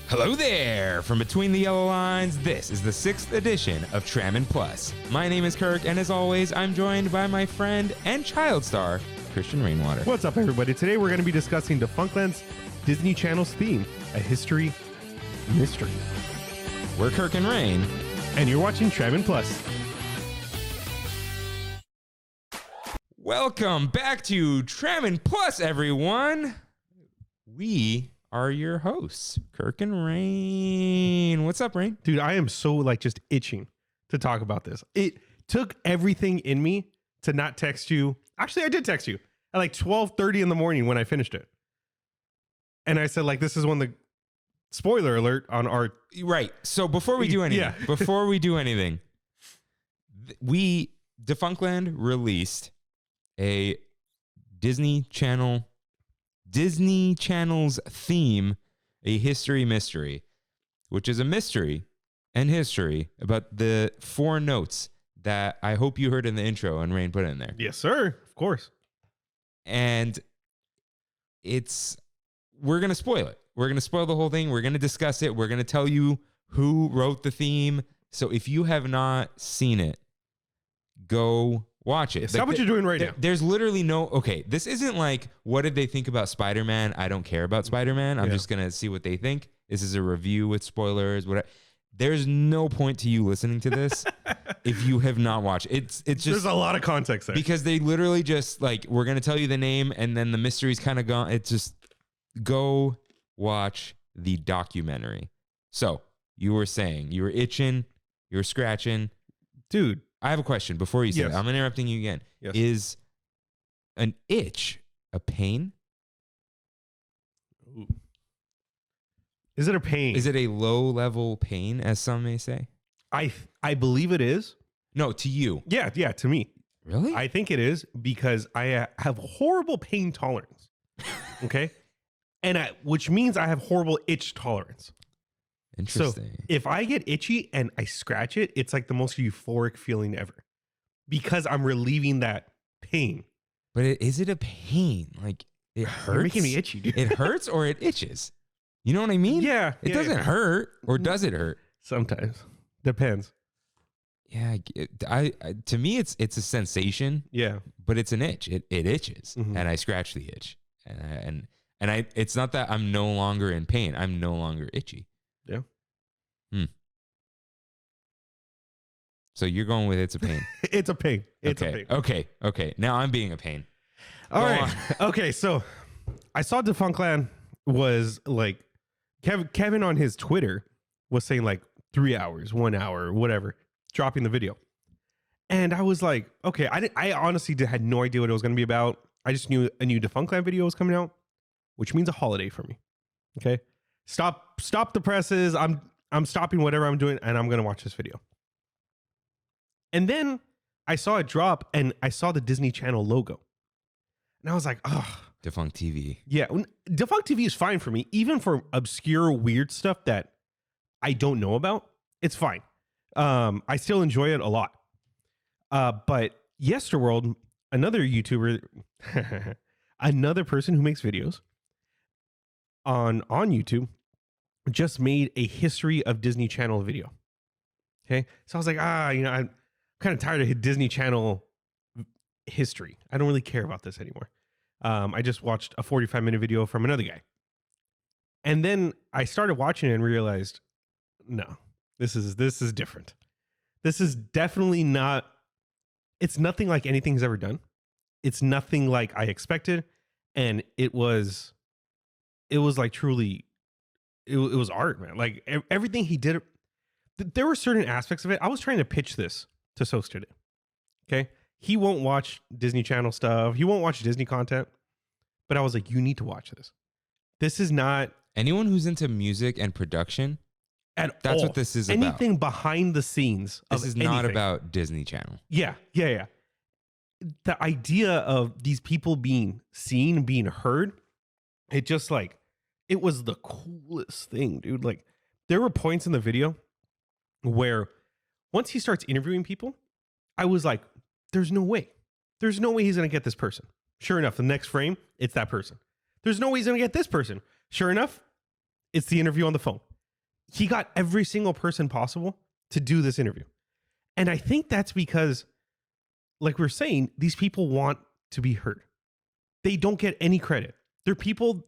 Hello there! From between the yellow lines, this is the 6th edition of Trammin Plus. My name is Kirk, and as always, I'm joined by my friend and child star, Christian Rainwater. What's up, everybody? Today we're going to be discussing Defunctland's Disney Channel's theme, A History Mystery. We're Kirk and Rain. And you're watching Trammin Plus. Welcome back to Trammin Plus, everyone. We are your hosts, Kirk and Rain. What's up, Rain? Dude, I am so just itching to talk about this. It took everything in me to not text you. Actually, I did text you at 12:30 in the morning when I finished it. And I said, this is when the spoiler alert on our... Right. So before we do anything, Defunctland released a Disney Channel's theme, A History Mystery, which is a mystery and history about the 4 notes that I hope you heard in the intro and Rain put in there. Yes, sir. Of course. And we're going to spoil it. We're going to spoil the whole thing. We're going to discuss it. We're going to tell you who wrote the theme. So if you have not seen it, go watch it. Stop what you're doing right now. There's literally this isn't what did they think about Spider-Man? I don't care about Spider-Man. I'm just going to see what they think. This is a review with spoilers. Whatever. There's no point to you listening to this if you have not watched. It's just... There's a lot of context there. Because they literally just we're going to tell you the name and then the mystery's kind of gone. It's just go watch the documentary. So you were saying you were itching, you were scratching. Dude. I have a question before you say that. I'm interrupting you again. Yes. Is an itch a pain? Ooh. Is it a pain? Is it a low-level pain, as some may say? I believe it is. No, to you. Yeah, to me. Really? I think it is because I have horrible pain tolerance. Okay? And which means I have horrible itch tolerance. Interesting. So if I get itchy and I scratch it, it's the most euphoric feeling ever because I'm relieving that pain. But is it a pain? It hurts? You're making me itchy, dude. It hurts or it itches? You know what I mean? Yeah. It doesn't hurt, or does it hurt? Sometimes. Depends. Yeah. I to me, it's a sensation. Yeah. But it's an itch. It itches, and I scratch the itch, and it's not that I'm no longer in pain. I'm no longer itchy. Yeah. So you're going with it's a pain. It's a pain. It's okay. a pain. Okay. Now I'm being a pain. All right. Okay. So I saw Defunctland was Kevin on his Twitter was saying 3 hours, 1 hour, whatever, dropping the video. And I was like, okay, I honestly had no idea what it was going to be about. I just knew a new Defunctland video was coming out, which means a holiday for me. Okay. Stop the presses. I'm stopping whatever I'm doing and I'm going to watch this video. And then I saw it drop and I saw the Disney Channel logo. And I was like, oh. Defunct TV. Yeah. Defunct TV is fine for me. Even for obscure, weird stuff that I don't know about, it's fine. I still enjoy it a lot. But Yesterworld, another YouTuber, another person who makes videos on YouTube, just made a history of Disney Channel video. Okay. So I was like, I'm kind of tired of Disney Channel history. I don't really care about this anymore. I just watched a 45-minute video from another guy. And then I started watching it and realized, no, this is different. This is definitely not, it's nothing like anything he's ever done. It's nothing like I expected. And it was truly, it was art, man. Everything he did, there were certain aspects of it. I was trying to pitch this to Sos today. Okay. He won't watch Disney Channel stuff. He won't watch Disney content. But I was like, you need to watch this. This is not... Anyone who's into music and production, that's what this is about. Anything behind the scenes of This is not about Disney Channel. Yeah. The idea of these people being seen, being heard, it just it was the coolest thing, dude. There were points in the video where once he starts interviewing people, I was like, there's no way. There's no way he's going to get this person. Sure enough, the next frame, it's that person. There's no way he's going to get this person. Sure enough, it's the interview on the phone. he got every single person possible to do this interview. And I think that's because, like we're saying, these people want to be heard. They don't get any credit. They're people,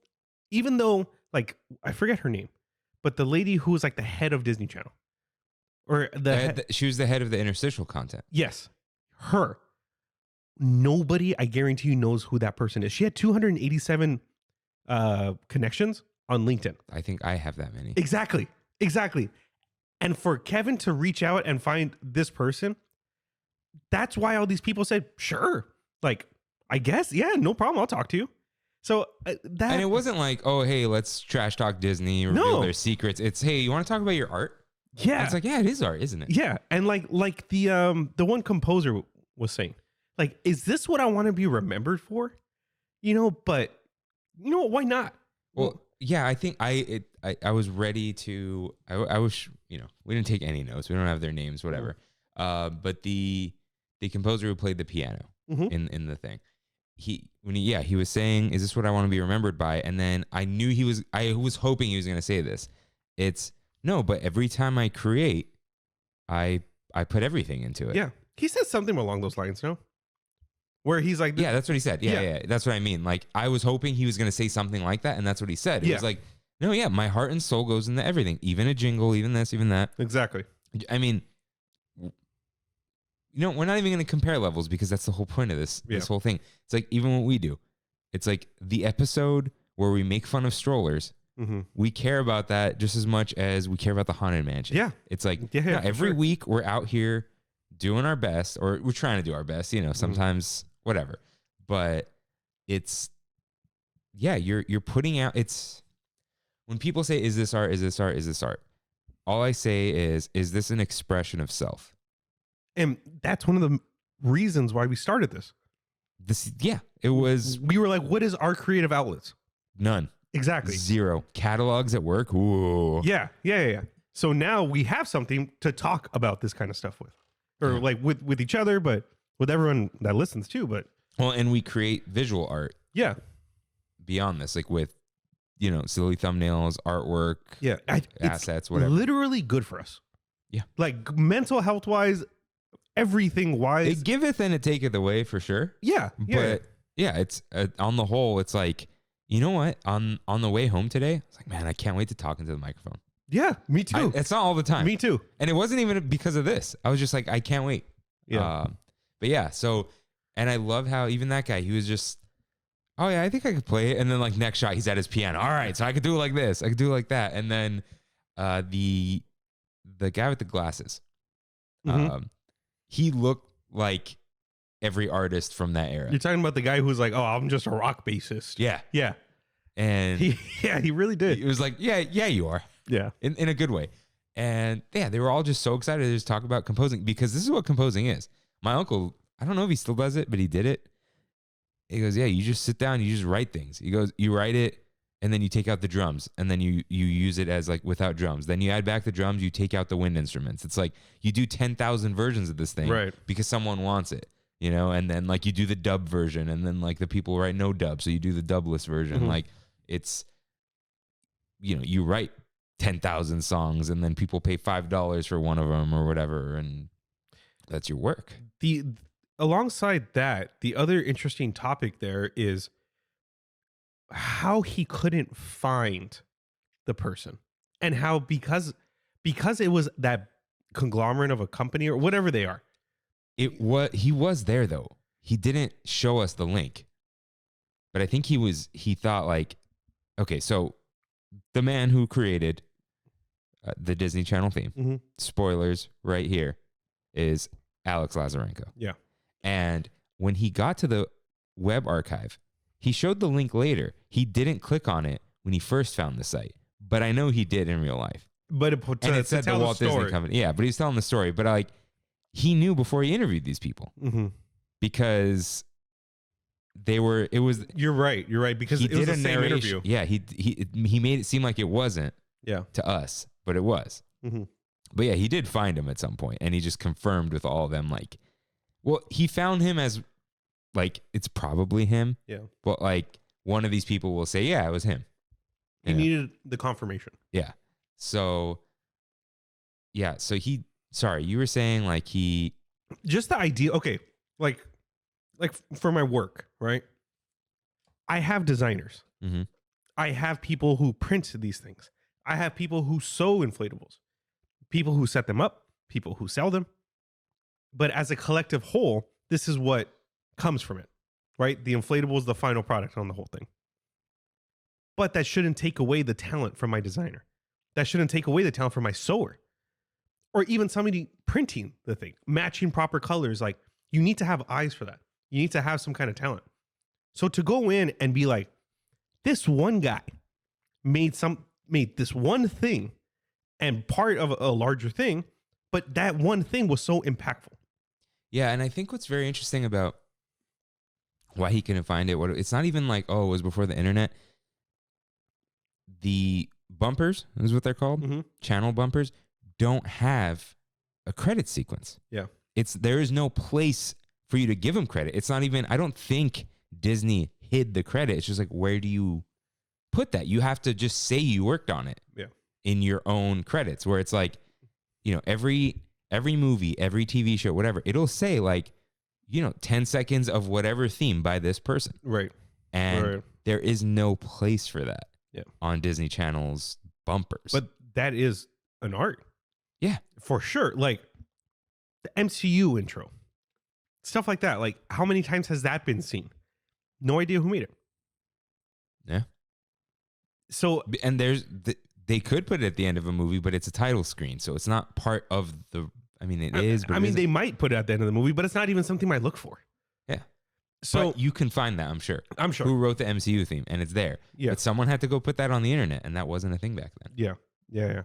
even though, like, I forget her name, but the lady who was like the head of Disney Channel. Or she was the head of the interstitial content. Yes. Her. Nobody, I guarantee you, knows who that person is. She had 287 connections on LinkedIn. I think I have that many. Exactly. And for Kevin to reach out and find this person, that's why all these people said, sure. Like, I guess, yeah, no problem. I'll talk to you. So that. And it wasn't like, oh, hey, let's trash talk Disney, reveal their secrets. It's, hey, you want to talk about your art? Yeah. It's like, yeah, it is art, isn't it? Yeah. And like the one composer was saying, like, is this what I want to be remembered for? But why not? Well, yeah, I think I was ready to, I was, we didn't take any notes. We don't have their names, whatever. But the composer who played the piano in the thing, he was saying, is this what I want to be remembered by? And then I was hoping he was going to say this. It's no, but every time I create, I put everything into it. Yeah. He says something along those lines, no? Where he's like, yeah, that's what he said. Yeah. That's what I mean. Like, I was hoping he was going to say something like that. And that's what he said. It was like, no, yeah, my heart and soul goes into everything, even a jingle, even this, even that. Exactly. I mean, we're not even going to compare levels because that's the whole point of this whole thing. It's like, even what we do, it's like the episode where we make fun of strollers. We care about that just as much as we care about the Haunted Mansion. Yeah. It's like every week we're out here doing our best, or we're trying to do our best, sometimes whatever. But it's, you're putting out, it's, when people say, is this art? Is this art? Is this art? All I say is this an expression of self? And that's one of the reasons why we started this. It was. We were like, what is our creative outlets? None. Exactly. Zero. Catalogs at work. Ooh. Yeah. So now we have something to talk about this kind of stuff with, or like with each other, but with everyone that listens too. But and we create visual art. Yeah. Beyond this, like with, silly thumbnails, artwork. Yeah. Assets, whatever. Literally good for us. Yeah. Like mental health wise, everything wise. It giveth and it taketh away for sure. Yeah. But it's on the whole, it's like, you know what? On the way home today, I was like, man, I can't wait to talk into the microphone. Yeah, me too. It's not all the time. Me too. And it wasn't even because of this. I was just like, I can't wait. Yeah. But yeah, so, and I love how even that guy, he was just, oh yeah, I think I could play it. And then like next shot, he's at his piano. All right, so I could do it like this. I could do it like that. And then the guy with the glasses, he looked like every artist from that era. You're talking about the guy who's like, oh, I'm just a rock bassist. Yeah. And he really did. It was like, yeah, you are. Yeah. In a good way. And yeah, they were all just so excited to just talk about composing, because this is what composing is. My uncle, I don't know if he still does it, but he did it. He goes, yeah, you just sit down, you just write things. He goes, you write it, and then you take out the drums, and then you use it as like without drums. Then you add back the drums, you take out the wind instruments. It's like you do 10,000 versions of this thing, right? Because someone wants it. And then like you do the dub version, and then like the people write no dub, so you do the dubless version. Like it's, you write 10,000 songs, and then people pay $5 for one of them or whatever, and that's your work. Alongside that, the other interesting topic there is how he couldn't find the person, and how because it was that conglomerate of a company or whatever they are. He was there though. He didn't show us the link, but I think he thought like, okay, so the man who created the Disney Channel theme, spoilers right here, is Alex Lazarenko. Yeah. And when he got to the web archive, he showed the link later. He didn't click on it when he first found the site, but I know he did in real life. But it said the Walt Disney Company. Yeah, but he's telling the story. But he knew before he interviewed these people, because You're right. Because he it was did the a same narration. interview. Yeah, he made it seem like it wasn't. Yeah. To us, but it was. But yeah, he did find him at some point, and he just confirmed with all of them. Like, well, he found him as like it's probably him. Yeah. But like one of these people will say, yeah, it was him. He needed the confirmation. Yeah. So Yeah. So sorry, you were saying like just the idea. Okay. Like for my work, right? I have designers. Mhm. I have people who print these things. I have people who sew inflatables, people who set them up, people who sell them. But as a collective whole, this is what comes from it, right? The inflatable is the final product on the whole thing. But that shouldn't take away the talent from my designer. That shouldn't take away the talent from my sewer, or even somebody printing the thing, matching proper colors. Like, you need to have eyes for that. You need to have some kind of talent. So to go in and be like, this one guy made this one thing and part of a larger thing, but that one thing was so impactful. Yeah, and I think what's very interesting about why he couldn't find it, it's not even like, oh, it was before the internet. The bumpers is what they're called. Mm-hmm. Channel bumpers don't have a credit sequence. Yeah. There is no place for you to give them credit. It's not even, I don't think Disney hid the credit. It's just like, where do you put that? You have to just say you worked on it in your own credits, where it's like, every movie, every TV show, whatever, it'll say like, 10 seconds of whatever theme by this person. Right. And there is no place for that on Disney Channel's bumpers. But that is an art. Yeah. For sure. Like the MCU intro, stuff like that. Like, how many times has that been seen? No idea who made it. Yeah. So, and they could put it at the end of a movie, but it's a title screen, so it's not part of the. I mean, it is. But they might put it at the end of the movie, but it's not even something I look for. Yeah. So but you can find that, I'm sure. Who wrote the MCU theme, and it's there. Yeah. But someone had to go put that on the internet, and that wasn't a thing back then. Yeah.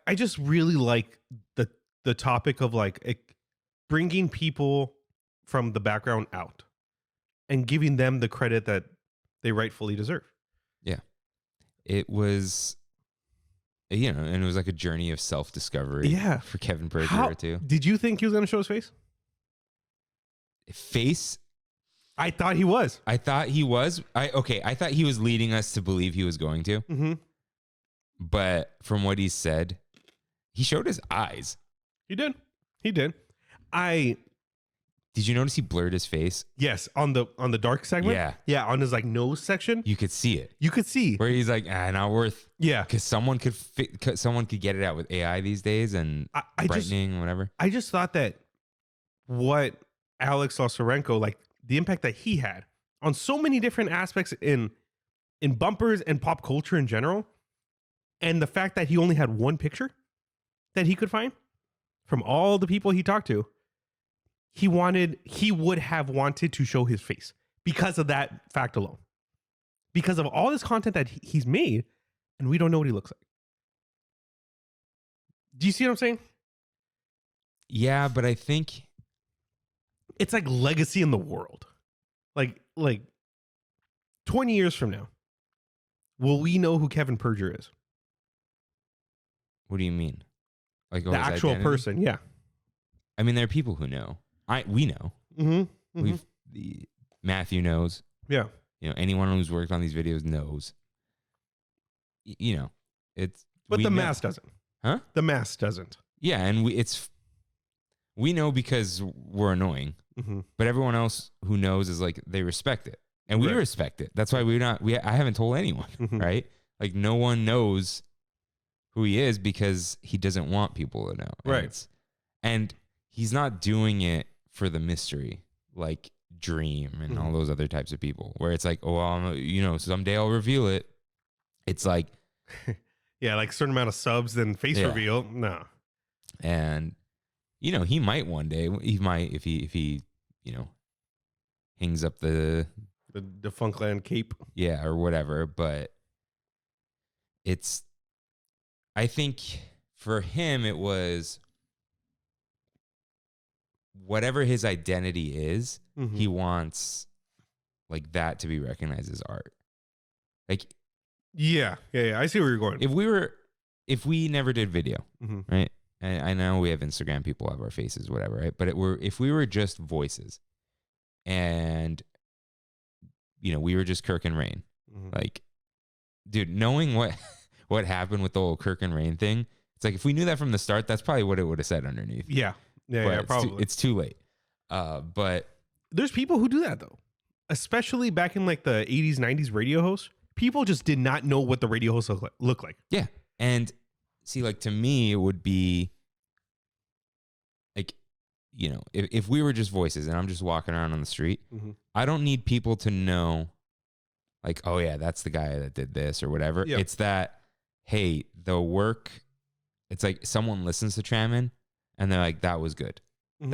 I just really like the topic of like bringing people from the background out and giving them the credit that they rightfully deserve. Yeah. It was, and it was like a journey of self-discovery. Yeah. For Kevin Perjurer too. Did you think he was going to show his face? Face? I thought he was. I thought he was. I thought he was leading us to believe he was going to. Mm-hmm. But from what he said, he showed his eyes. He did. Did you notice he blurred his face? Yes, on the dark segment. Yeah, on his like nose section. You could see it. You could see where he's like, not worth. Yeah, because someone could get it out with AI these days and brightening and whatever. I just thought that what Alex Osarenko, like the impact that he had on so many different aspects in bumpers and pop culture in general, and the fact that he only had one picture that he could find from all the people he talked to, he would have wanted to show his face because of that fact alone. Because of all this content that he's made, and we don't know what he looks like. Do you see what I'm saying? Yeah, but I think it's like legacy in the world. Like 20 years from now, will we know who Kevin Perjurer is? What do you mean? Like the actual identity? Person, yeah. I mean, there are people who know. We know. Mm-hmm. Matthew knows. Yeah. Anyone who's worked on these videos knows. It's. But the mass doesn't. Huh? The mass doesn't. Yeah, and we know because we're annoying. Mm-hmm. But everyone else who knows is like they respect it, and we respect it. That's why I haven't told anyone, right? Like no one knows who he is because he doesn't want people to know. Right. And he's not doing it for the mystery, like Dream and all those other types of people, where it's like, oh, someday I'll reveal it. It's like, yeah, like a certain amount of subs, then face reveal. No. And, he might one day, he might, if he, hangs up the Defunctland cape. Yeah, or whatever. But I think for him, it was whatever his identity is, he wants like that to be recognized as art. Like, yeah. I see where you're going. If we never did video, right? And I know we have Instagram, people have our faces, whatever, right? But if we were just voices, and we were just Kirk and Rain, like, dude, knowing what happened with the whole Kirk and Rain thing, It's like if we knew that from the start, that's probably what it would have said underneath. Yeah. Yeah, probably. It's too late. But there's people who do that though, especially back in like the 80s, 90s radio hosts. People just did not know what the radio hosts look like. Yeah. And see, like to me, it would be like, you know, if we were just voices and I'm just walking around on the street, I don't need people to know like, oh yeah, that's the guy that did this or whatever. Yep. It's that, hey, the work, it's like someone listens to Trammin and they're like, that was good. And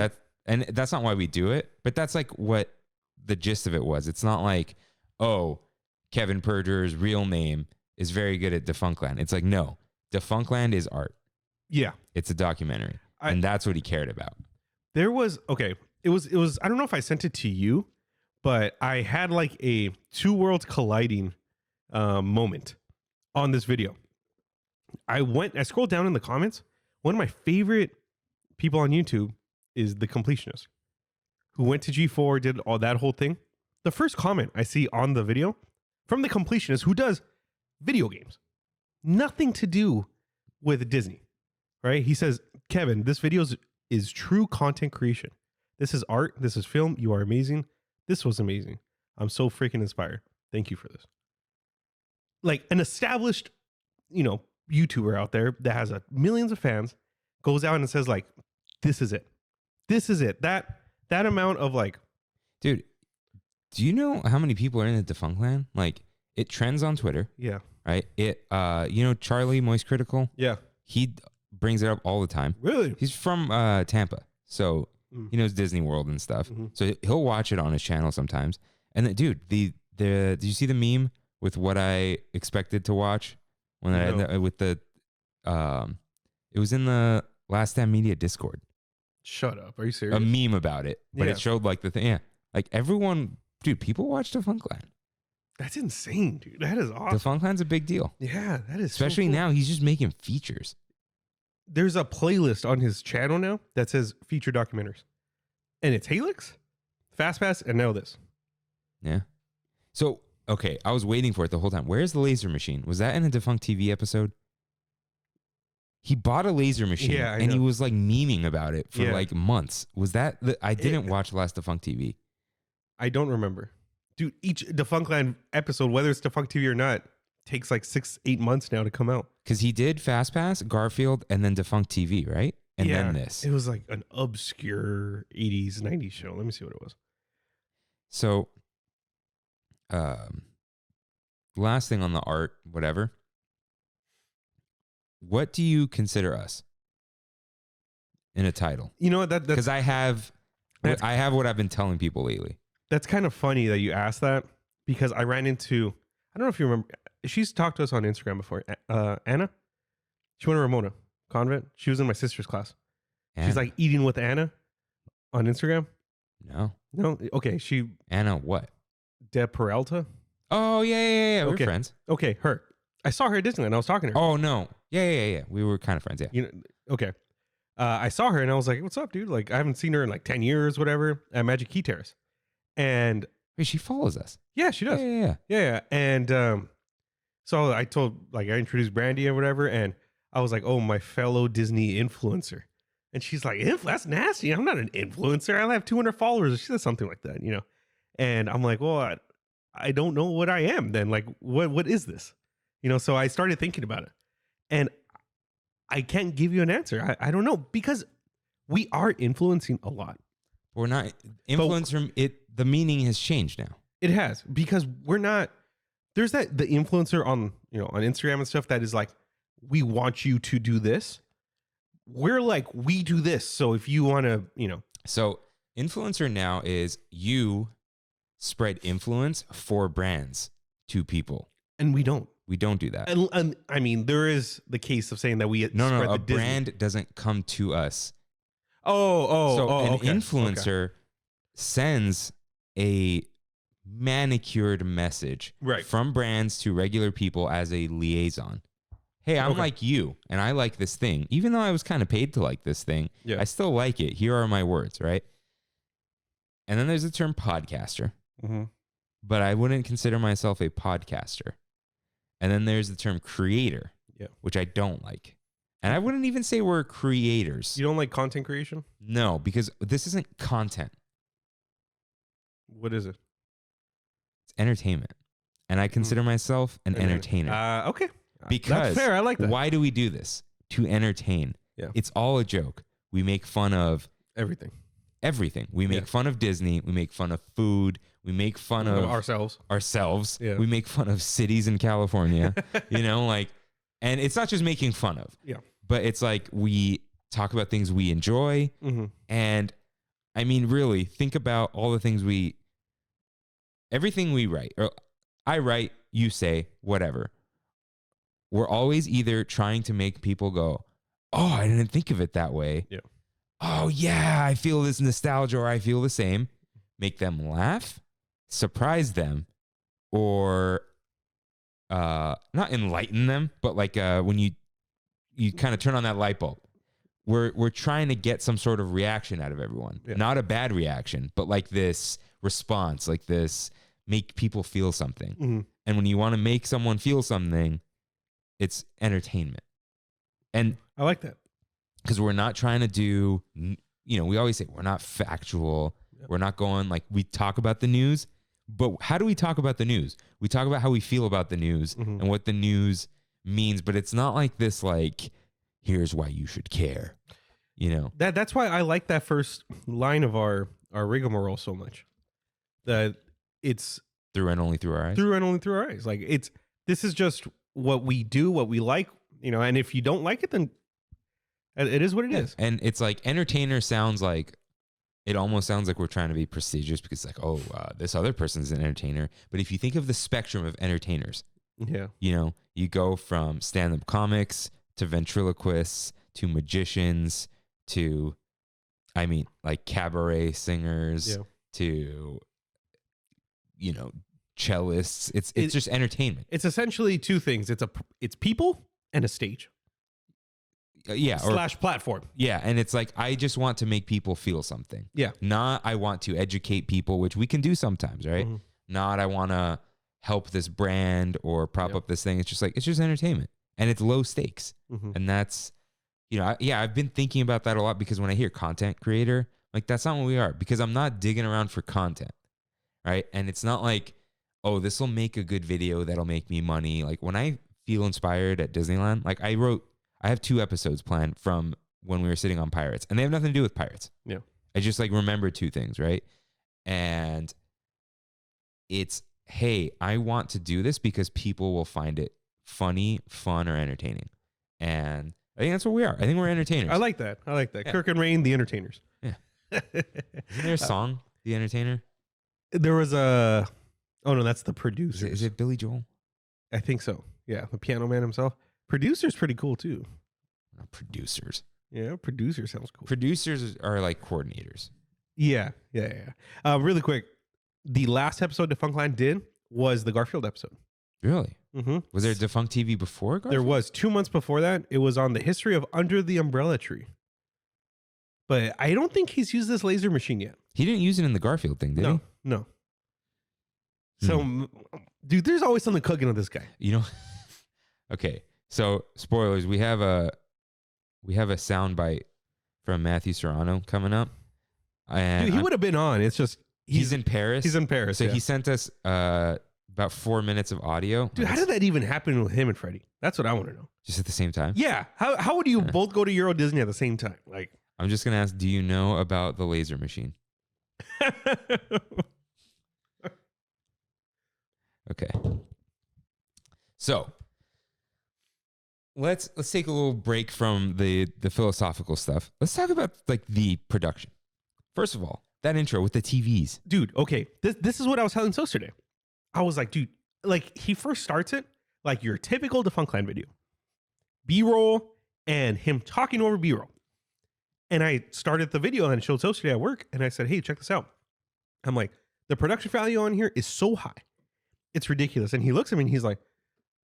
that's not why we do it, but that's like what the gist of it was. It's not like, oh, Kevin Perjurer's real name is very good at Defunctland. It's like, no, Defunctland is art. Yeah. It's a documentary. And that's what he cared about. There was, okay, it was, I don't know if I sent it to you, but I had like a two worlds colliding moment on this video. I scrolled down in the comments. One of my favorite people on YouTube is The Completionist, who went to G4, did all that whole thing. The first comment I see on the video from The Completionist, who does video games, nothing to do with Disney, right? He says, Kevin, this video is true content creation. This is art. This is film. You are amazing. This was amazing. I'm so freaking inspired. Thank you for this. Like an established, you know, YouTuber out there that has millions of fans goes out and says like, this is it. This is it. That amount of like, dude, do you know how many people are in the Defunctland? Like it trends on Twitter. Yeah. Right. It, you know, Charlie Moist Critical. Yeah. He brings it up all the time. Really? He's from Tampa. So he knows Disney World and stuff. So he'll watch it on his channel sometimes. And then, dude, did you see the meme with what I expected to watch when with the it was in the Last Stand Media Discord. Shut up. Are you serious? A meme about it, but it showed like the thing. Yeah. Like everyone, dude, people watch Defunctland. That's insane, dude. That is awesome. Defunctland's a big deal. Yeah, that is especially so cool. Now he's just making features. There's a playlist on his channel now that says feature documentaries. And it's Helix, FastPass, and now this. Yeah. So, okay, I was waiting for it the whole time. Where's the laser machine? Was that in a Defunct TV episode? He bought a laser machine and he was like memeing about it for like months. Was that I didn't watch last Defunct TV. I don't remember. Dude, each Defunctland episode, whether it's Defunct TV or not, takes like 6-8 months now to come out. Because he did FastPass, Garfield, and then Defunct TV, right? And then this. It was like an obscure 80s, 90s show. Let me see what it was. So, last thing on the art, whatever. What do you consider us in a title? You know what? Because I have what I've been telling people lately. That's kind of funny that you asked that because I ran into, I don't know if you remember, she's talked to us on Instagram before. Anna, she went to Ramona Convent. She was in my sister's class. Anna? She's like eating with Anna on Instagram. No. Okay. Anna what? De Peralta. Oh yeah. Okay. We're friends. Okay, her. I saw her at Disneyland. I was talking to her. Oh no. Yeah. We were kind of friends. Yeah. You know. Okay. I saw her and I was like, "What's up, dude? Like, I haven't seen her in like 10 years, whatever." At Magic Key Terrace, and wait, she follows us. Yeah, she does. Yeah. And so I introduced Brandy or whatever, and I was like, "Oh, my fellow Disney influencer," and she's like, "That's nasty. I'm not an influencer. I have 200 followers." She said something like that, you know. And I'm like, "Well, I don't know what I am then. Like, what is this?" You know. So I started thinking about it, and I can't give you an answer. I don't know because we are influencing a lot. We're not influencer. The meaning has changed now. It has because we're not. There's the influencer on Instagram and stuff that is like, we want you to do this. We're like, we do this. So if you want to, So influencer now is you spread influence for brands to people, and we don't. We don't do that. And I mean, there is the case of saying that we no. A brand doesn't come to us. An influencer sends a manicured message from brands to regular people as a liaison. Hey, I'm like you, and I like this thing. Even though I was kind of paid to like this thing, I still like it. Here are my words, right? And then there's the term podcaster, but I wouldn't consider myself a podcaster. And then there's the term creator, which I don't like. And I wouldn't even say we're creators. You don't like content creation? No, because this isn't content. What is it? It's entertainment. And I consider myself an entertainer. Okay. Because that's fair. I like that. Why do we do this? To entertain. Yeah. It's all a joke. We make fun of everything. We make fun of Disney. We make fun of food. We make fun of ourselves. Yeah. We make fun of cities in California, and it's not just making fun of, but it's like we talk about things we enjoy. Mm-hmm. And I mean, really think about all the things everything we write, or I write, you say, whatever. We're always either trying to make people go, oh, I didn't think of it that way. Yeah. Oh yeah, I feel this nostalgia, or I feel the same. Make them laugh, surprise them, or not enlighten them, but like when you kind of turn on that light bulb. We're trying to get some sort of reaction out of everyone. Yeah. Not a bad reaction, but like this response, like this make people feel something. Mm-hmm. And when you want to make someone feel something, it's entertainment. And I like that. Because we're not trying to do, we always say we're not factual. Yep. We're not going like we talk about the news, but how do we talk about the news? We talk about how we feel about the news and what the news means, but it's not like this, like, here's why you should care. That's why I like that first line of our rigmarole so much. That it's through and only through our eyes. Through and only through our eyes. Like this is just what we do, what we like, and if you don't like it, then it is what it is. And it's like entertainer sounds like, it almost sounds like we're trying to be prestigious because like, oh, this other person's an entertainer. But if you think of the spectrum of entertainers, you go from stand-up comics to ventriloquists to magicians to, like cabaret singers to, cellists. It's just entertainment. It's essentially two things. It's people and a stage. / platform. Yeah. And it's like, I just want to make people feel something. Yeah. Not I want to educate people, which we can do sometimes, right? Mm-hmm. Not I want to help this brand or prop up this thing. It's just like, it's just entertainment and it's low stakes. Mm-hmm. And that's, I've been thinking about that a lot because when I hear content creator, like that's not what we are, because I'm not digging around for content. Right. And it's not like, oh, this will make a good video that'll make me money. Like when I feel inspired at Disneyland, like I have 2 episodes planned from when we were sitting on Pirates, and they have nothing to do with Pirates. Yeah. I just like remember 2 things, right? And it's, hey, I want to do this because people will find it funny, fun, or entertaining. And I think that's what we are. I think we're entertainers. I like that. Yeah. Kirk and Rain, the entertainers. Yeah. Isn't there a song, The Entertainer? There was oh no, that's the producer. Is it Billy Joel? I think so. Yeah, the piano man himself. Producer's pretty cool too. Not producers. Yeah, producer sounds cool. Producers are like coordinators. Yeah. Really quick, the last episode Defunctland did was the Garfield episode. Really? Mm-hmm. Was there Defunct TV before Garfield? There was 2 months before that. It was on the history of Under the Umbrella Tree. But I don't think he's used this laser machine yet. He didn't use it in the Garfield thing, did he? No. So, dude, there's always something cooking with this guy. Okay. So, spoilers. We have a soundbite from Matthew Serrano coming up. And dude, he would have been on. It's just he's in Paris. He's in Paris. So he sent us about 4 minutes of audio. Dude, how did that even happen with him and Freddie? That's what I want to know. Just at the same time? Yeah. How would you both go to Euro Disney at the same time? Like, I'm just gonna ask, do you know about the laser machine? Okay. So let's take a little break from the philosophical stuff. Let's talk about like the production. First of all, that intro with the TVs. Dude, okay. This is what I was telling Sos today. I was like, dude, like he first starts it like your typical Defunctland video. B-roll and him talking over B-roll. And I started the video and showed Sos today at work and I said, hey, check this out. I'm like, the production value on here is so high. It's ridiculous. And he looks at me and he's like,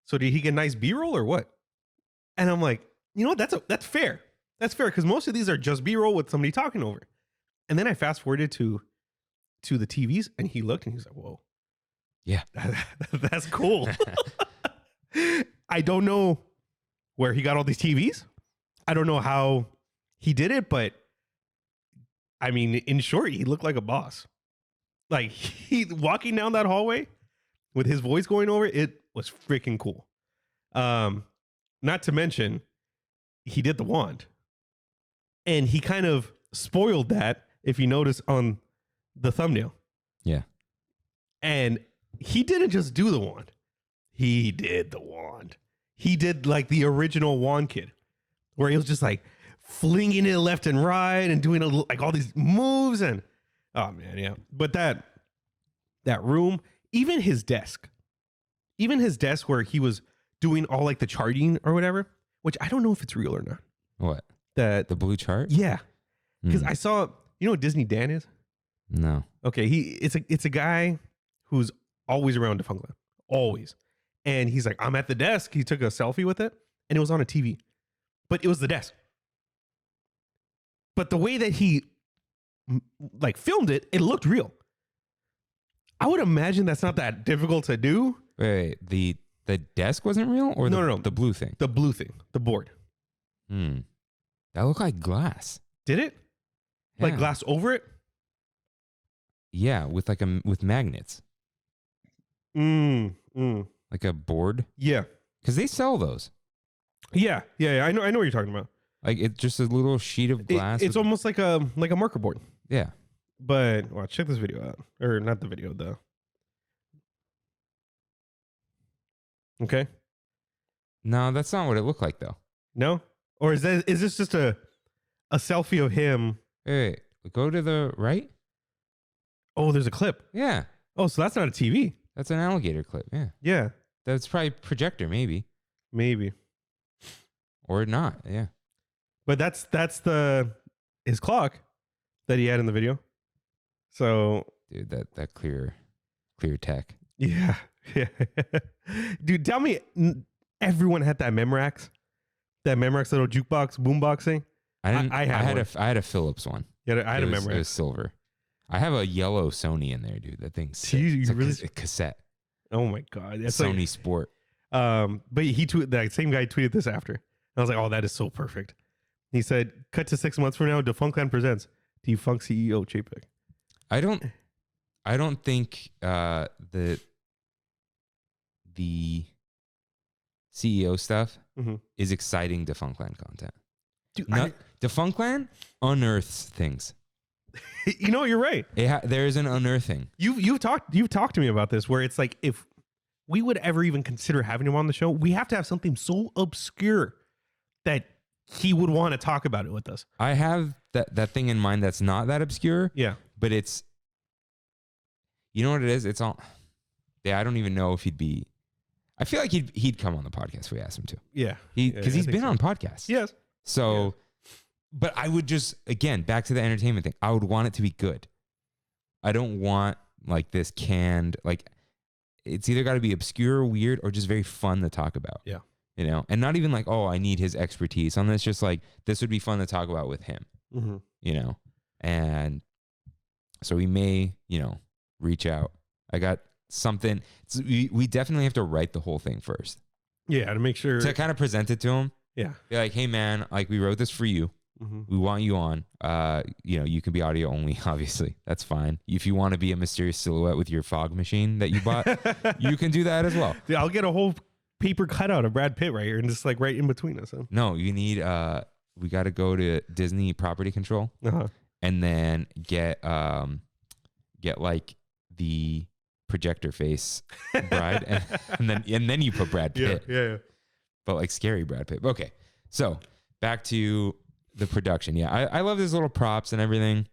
so did he get nice B-roll or what? And I'm like, you know what? That's fair. That's fair because most of these are just B-roll with somebody talking over. And then I fast forwarded to the TVs and he looked and he's like, whoa. Yeah. That's cool. I don't know where he got all these TVs. I don't know how he did it, but I mean, in short, he looked like a boss. Like he walking down that hallway with his voice going over it was freaking cool. Not to mention, he did the wand, and he kind of spoiled that. If you notice on the thumbnail, Yeah. and he didn't just do the wand; he did the wand. He did like the original wand kid, where he was just like flinging it left and right and doing like all these moves, and oh man, yeah. But that room, even his desk where he was doing all like the charting or whatever, which I don't know if it's real or not. What? The blue chart? Yeah, because I saw. You know what Disney Dan is? No. Okay, it's a guy who's always around Defunctland, always, and he's like, I'm at the desk. He took a selfie with it, and it was on a TV, but it was the desk. But the way that he like filmed it, it looked real. I would imagine that's not that difficult to do. Wait, the desk wasn't real, or No, the blue thing? The blue thing, the board. That looked like glass. Did it? Yeah. Like glass over it? Yeah, with with magnets. Like a board. Yeah. Because they sell those. Yeah. I know what you're talking about. Like it's just a little sheet of glass. It's almost like a marker board. Yeah. But well, check this video out. Or not the video, though. Okay. No, that's not what it looked like though. No? Or is this just a selfie of him? Wait, go to the right. Oh, there's a clip. Yeah. Oh, so that's not a TV. That's an alligator clip. Yeah. Yeah. That's probably projector, maybe. Maybe. Or not. Yeah. But that's his clock that he had in the video. So Dude, that clear tech. yeah. Dude, tell me everyone had that Memorax? That Memorax little jukebox boombox thing? I had had a Philips one. Yeah, I had a Memorax. It was silver. I have a yellow Sony in there, dude. That thing's sick. You it's really? a cassette. Oh my god. That's Sony like, Sport. But he tweeted, that same guy tweeted this after. I was like, oh, that is so perfect. He said, cut to 6 months from now, Defunctland presents Defunct CEO JPEG. I don't think the CEO stuff is exciting Defunctland content. Dude, Defunctland unearths things. You know, you're right. There is an unearthing. You've talked to me about this, where it's like, if we would ever even consider having him on the show, we have to have something so obscure that he would want to talk about it with us. I have that thing in mind that's not that obscure. Yeah. But it's, you know what it is? It's all, yeah, I don't even know if he'd be, I feel like he'd come on the podcast if we asked him to. Yeah. Because he's been on podcasts. Yes. So, yeah. But I would just, again, back to the entertainment thing. I would want it to be good. I don't want like this canned, like it's either got to be obscure or weird or just very fun to talk about. Yeah. You know, and not even like, oh, I need his expertise on this. Just like, this would be fun to talk about with him, you know? And so we may, you know, reach out. I got something. We definitely have to write the whole thing first. Yeah. To make sure. To kind of present it to him. Yeah. Be like, hey man, like we wrote this for you. We want you on. You know, you can be audio only, obviously. That's fine. If you want to be a mysterious silhouette with your fog machine that you bought, you can do that as well. Dude, I'll get a whole paper cutout of Brad Pitt right here and just like right in between us. Huh? No, you need we got to go to Disney Property Control and then get like the projector face bride and then you put Brad Pitt. Yeah. But like scary Brad Pitt. Okay. So, back to the production. Yeah, I love his little props and everything.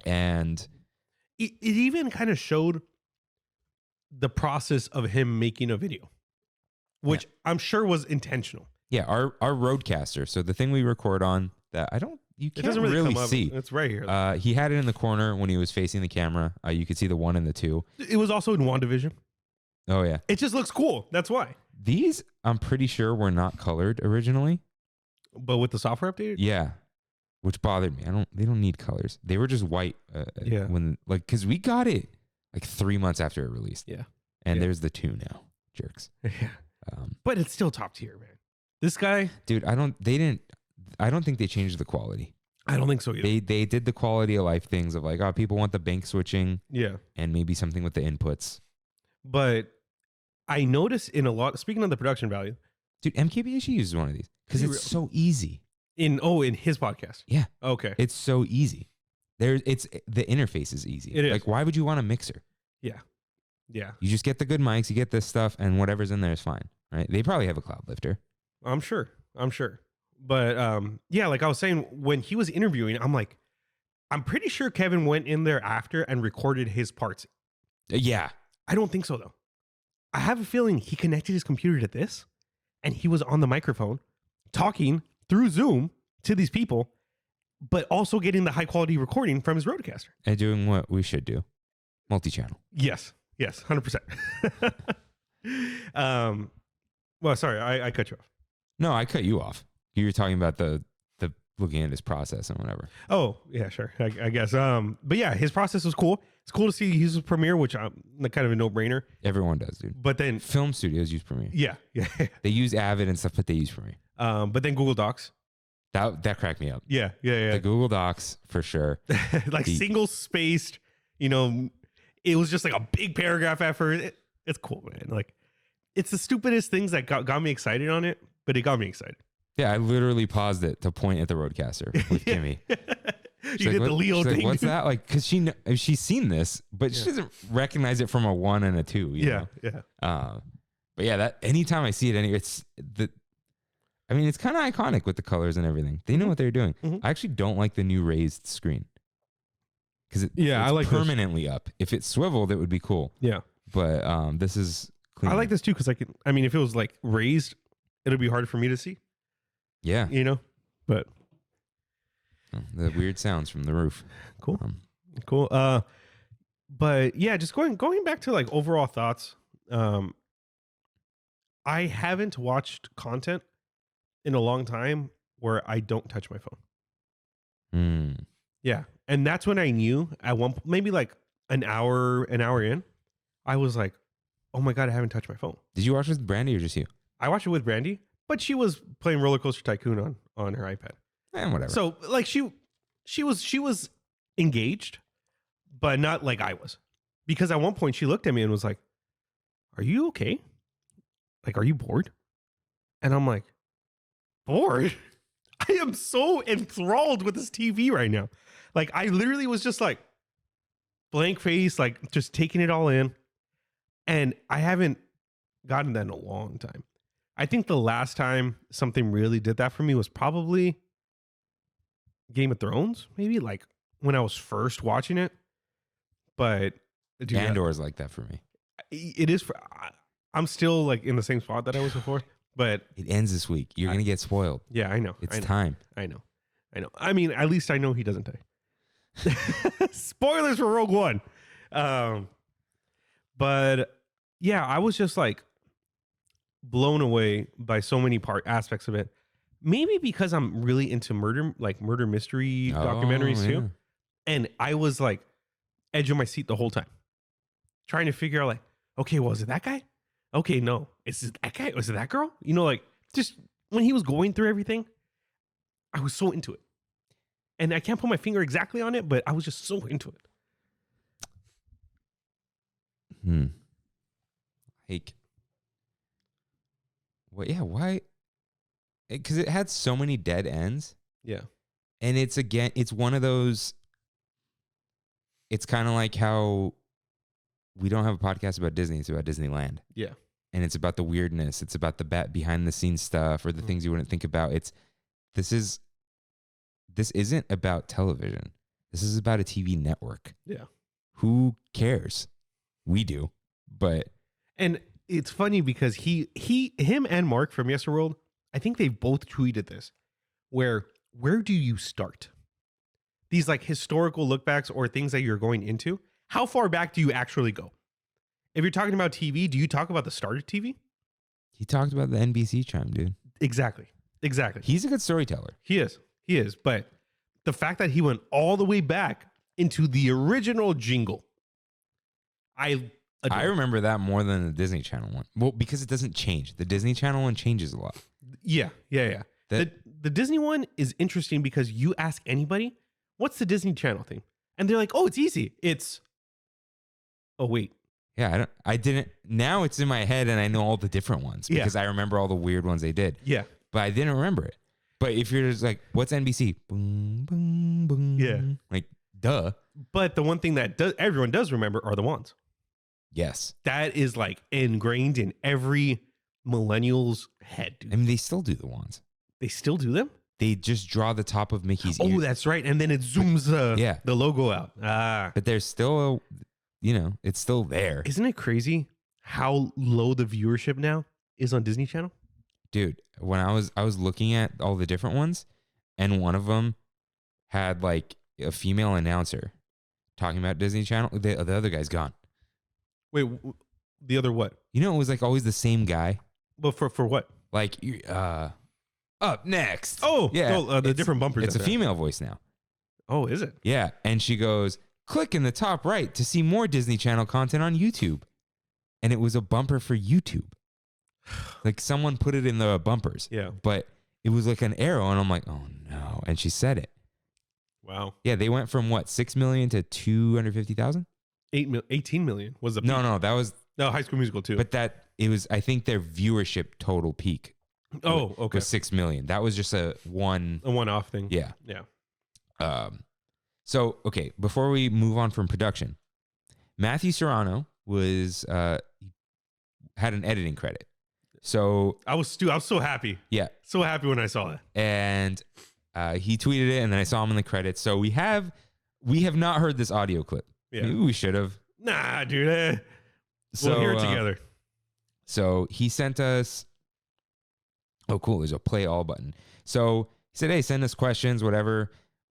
And it even kind of showed the process of him making a video, which I'm sure was intentional. Yeah, our roadcaster. So the thing we record on that you can't really see. It's right here. He had it in the corner when he was facing the camera. You could see the 1 and the 2. It was also in WandaVision. Oh yeah. It just looks cool. That's why. These, I'm pretty sure, were not colored originally. But with the software updated? Yeah. Which bothered me. They don't need colors. They were just white. When because we got it like 3 months after it released. Yeah. And there's the 2 now. Jerks. Yeah. But it's still top tier, man. This guy, dude, I don't think they changed the quality. I don't think so either. They did the quality of life things of like, oh, people want the bank switching. Yeah. And maybe something with the inputs. But I noticed in a lot, speaking of the production value. Dude, MKBHD uses one of these because it's so easy. In his podcast. Yeah. Okay. It's so easy. The interface is easy. It is. Like, why would you want a mixer? Yeah. Yeah. You just get the good mics, you get this stuff, and whatever's in there is fine. Right? They probably have a cloud lifter. I'm sure. But yeah, like I was saying, when he was interviewing, I'm like, I'm pretty sure Kevin went in there after and recorded his parts. Yeah. I don't think so though. I have a feeling he connected his computer to this and he was on the microphone talking through Zoom to these people, but also getting the high quality recording from his Rodecaster. And doing what we should do. Multi-channel. Yes, 100%. Well, sorry, I cut you off. No, I cut you off. You were talking about the looking at his process and whatever. Oh, yeah, sure. I guess. But yeah, his process was cool. It's cool to see he uses Premiere, which I'm kind of a no-brainer. Everyone does, dude. But then film studios use Premiere. Yeah. They use Avid and stuff, but they use Premiere. But then Google Docs. That cracked me up. Yeah. The Google Docs for sure. Like single spaced, it was just like a big paragraph effort. It's cool, man. Like it's the stupidest things that got me excited on it, but it got me excited. Yeah, I literally paused it to point at the Rodecaster with Kimmy. You did the Leo thing. Like, what's that? Like, because she's seen this, but she doesn't recognize it from a 1 and a 2. You know? But yeah, that anytime I see it, it's kind of iconic with the colors and everything. They know what they're doing. I actually don't like the new raised screen because it's I like permanently up. If it swiveled, it would be cool. Yeah, but this is clean. I like this too because if it was like raised, it'll be hard for me to see. Yeah, but the weird sounds from the roof. Cool. Cool. But yeah, just going back to like overall thoughts. I haven't watched content in a long time where I don't touch my phone. Yeah. And that's when I knew at maybe like an hour in, I was like, oh my God, I haven't touched my phone. Did you watch it with Brandy or just you? I watched it with Brandy, but she was playing Roller Coaster Tycoon on her iPad. And whatever. So like she was engaged, but not like I was. Because at one point she looked at me and was like, are you okay? Like, are you bored? And I'm like, bored? I am so enthralled with this TV right now. Like, I literally was just like blank face, like just taking it all in. And I haven't gotten that in a long time. I think the last time something really did that for me was probably Game of Thrones, maybe like when I was first watching it. But dude, Andor is like that for me. It is. I'm still like in the same spot that I was before, but it ends this week. You're going to get spoiled. Yeah, I know. It's time. I know. I mean, at least I know he doesn't die. Spoilers for Rogue One. But yeah, I was just like blown away by so many aspects of it. Maybe because I'm really into murder mystery documentaries too. And I was like edge of my seat the whole time, trying to figure out like, okay, well, is it that guy? Okay, no. Is it that guy? Was it that girl? Like just when he was going through everything, I was so into it. And I can't put my finger exactly on it, but I was just so into it. Like, well, yeah, why? Because it had so many dead ends. Yeah. And it's one of those, it's kind of like how we don't have a podcast about Disney. It's about Disneyland. Yeah. And it's about the weirdness. It's about the behind the scenes stuff or the things you wouldn't think about. This isn't about television. This is about a TV network. Yeah. Who cares? We do. And it's funny because him and Mark from Yesterworld, I think they both tweeted this. Where do you start? These like historical lookbacks or things that you're going into. How far back do you actually go? If you're talking about TV, do you talk about the start of TV? He talked about the NBC chime, dude. Exactly. He's a good storyteller. He is. But the fact that he went all the way back into the original jingle, I remember that more than the Disney Channel one. Well, because it doesn't change. The Disney Channel one changes a lot. Yeah. The the Disney one is interesting because you ask anybody, what's the Disney Channel thing? And they're like, oh, it's easy. Oh, wait. Yeah, I didn't. Now it's in my head and I know all the different ones because I remember all the weird ones they did. Yeah. But I didn't remember it. But if you're just like, what's NBC? Boom, boom, boom. Yeah. Like, duh. But the one thing that everyone does remember are the wands. Yes. That is like ingrained in every millennial's head, dude. I mean, they still do the wands. They still do them? They just draw the top of Mickey's ear. Oh, that's right. And then it zooms the logo out. But there's still, it's still there. Isn't it crazy how low the viewership now is on Disney Channel? Dude, when I was looking at all the different ones, and one of them had like a female announcer talking about Disney Channel. The other guy's gone. Wait, the other what? It was like always the same guy. But for what? Like, up next. Oh, yeah. The different bumpers. It's a female voice now. Oh, is it? Yeah. And she goes, click in the top right to see more Disney Channel content on YouTube. And it was a bumper for YouTube. Like someone put it in the bumpers. Yeah. But it was like an arrow. And I'm like, oh no. And she said it. Wow. Yeah. They went from what? 6 million to 250,000? 18 million was the peak. No, that was. No, High School Musical too. But it was, I think their viewership total peak. Oh, okay. Was 6 million. That was just a one-off thing. Yeah. Yeah. So, okay, before we move on from production, Matthew Serrano had an editing credit. So I was so happy. Yeah. So happy when I saw that. And he tweeted it, and then I saw him in the credits. So we have not heard this audio clip. Yeah. Maybe we should have. Nah, dude. We'll hear it together. So he sent us. Oh, cool. There's a play all button. So he said, hey, send us questions, whatever.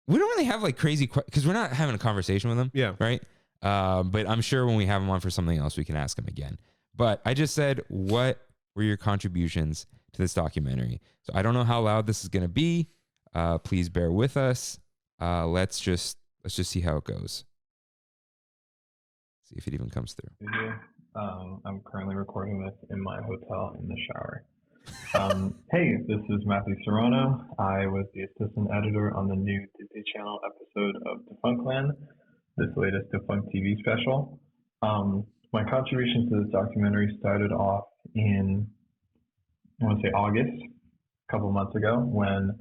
We don't really have like crazy questions because we're not having a conversation with him. Yeah. Right. But I'm sure when we have him on for something else, we can ask him again. But I just said, what were your contributions to this documentary? So I don't know how loud this is going to be. Please bear with us. Let's just see how it goes. See if it even comes through. I'm currently recording this in my hotel in the shower. Hey, this is Matthew Serrano. I was the assistant editor on the new Disney Channel episode of Defunctland, this latest Defunct TV special. My contribution to this documentary started off in, I want to say August, a couple months ago, when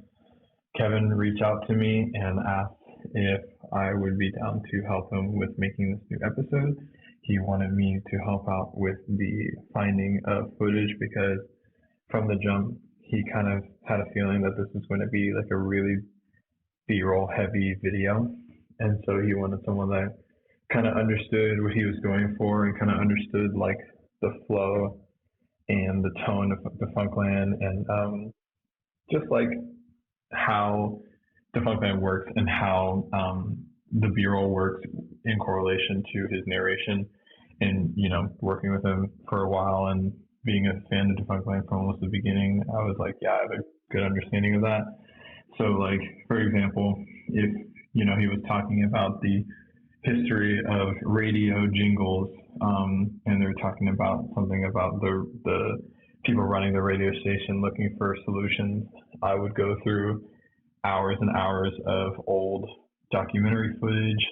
Kevin reached out to me and asked if I would be down to help him with making this new episode. He wanted me to help out with the finding of footage because from the jump, he kind of had a feeling that this was going to be like a really B-roll heavy video. And so he wanted someone that kind of understood what he was going for and kind of understood like the flow and the tone of Defunctland and just like how Defunctland works and how the B-roll works in correlation to his narration. And, working with him for a while and being a fan of Defunctland from almost the beginning, I was like, yeah, I have a good understanding of that. So, like, for example, if, he was talking about the history of radio jingles, and they were talking about something about the people running the radio station looking for solutions, I would go through hours and hours of old documentary footage,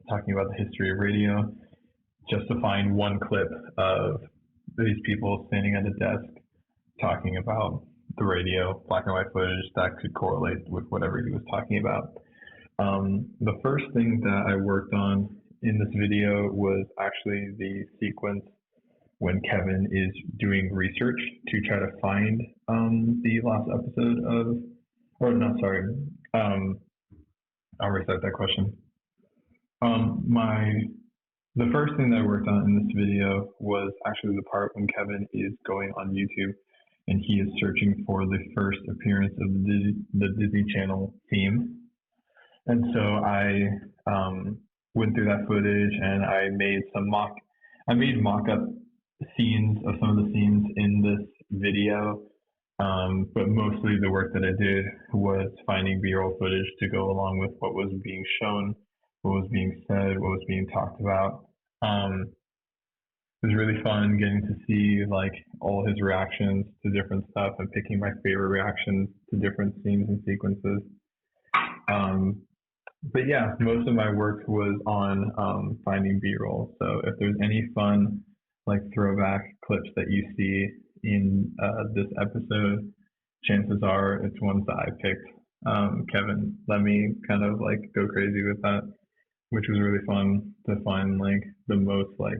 talking about the history of radio, just to find one clip of these people standing at a desk talking about the radio, black and white footage that could correlate with whatever he was talking about. The first thing that I worked on in this video was actually the sequence when Kevin is doing research to try to find the last episode of, I'll restart that question. The first thing that I worked on in this video was actually the part when Kevin is going on YouTube and he is searching for the first appearance of the Disney Channel theme. And so I went through that footage and I made mock-up scenes of some of the scenes in this video. But mostly the work that I did was finding B-roll footage to go along with what was being shown, what was being said, what was being talked about. was really fun getting to see like all his reactions to different stuff and picking my favorite reactions to different scenes and sequences. But yeah, most of my work was on finding B-roll. So if there's any fun like throwback clips that you see in this episode, chances are it's ones that I picked. Kevin let me kind of like go crazy with that, which was really fun to find like the most like,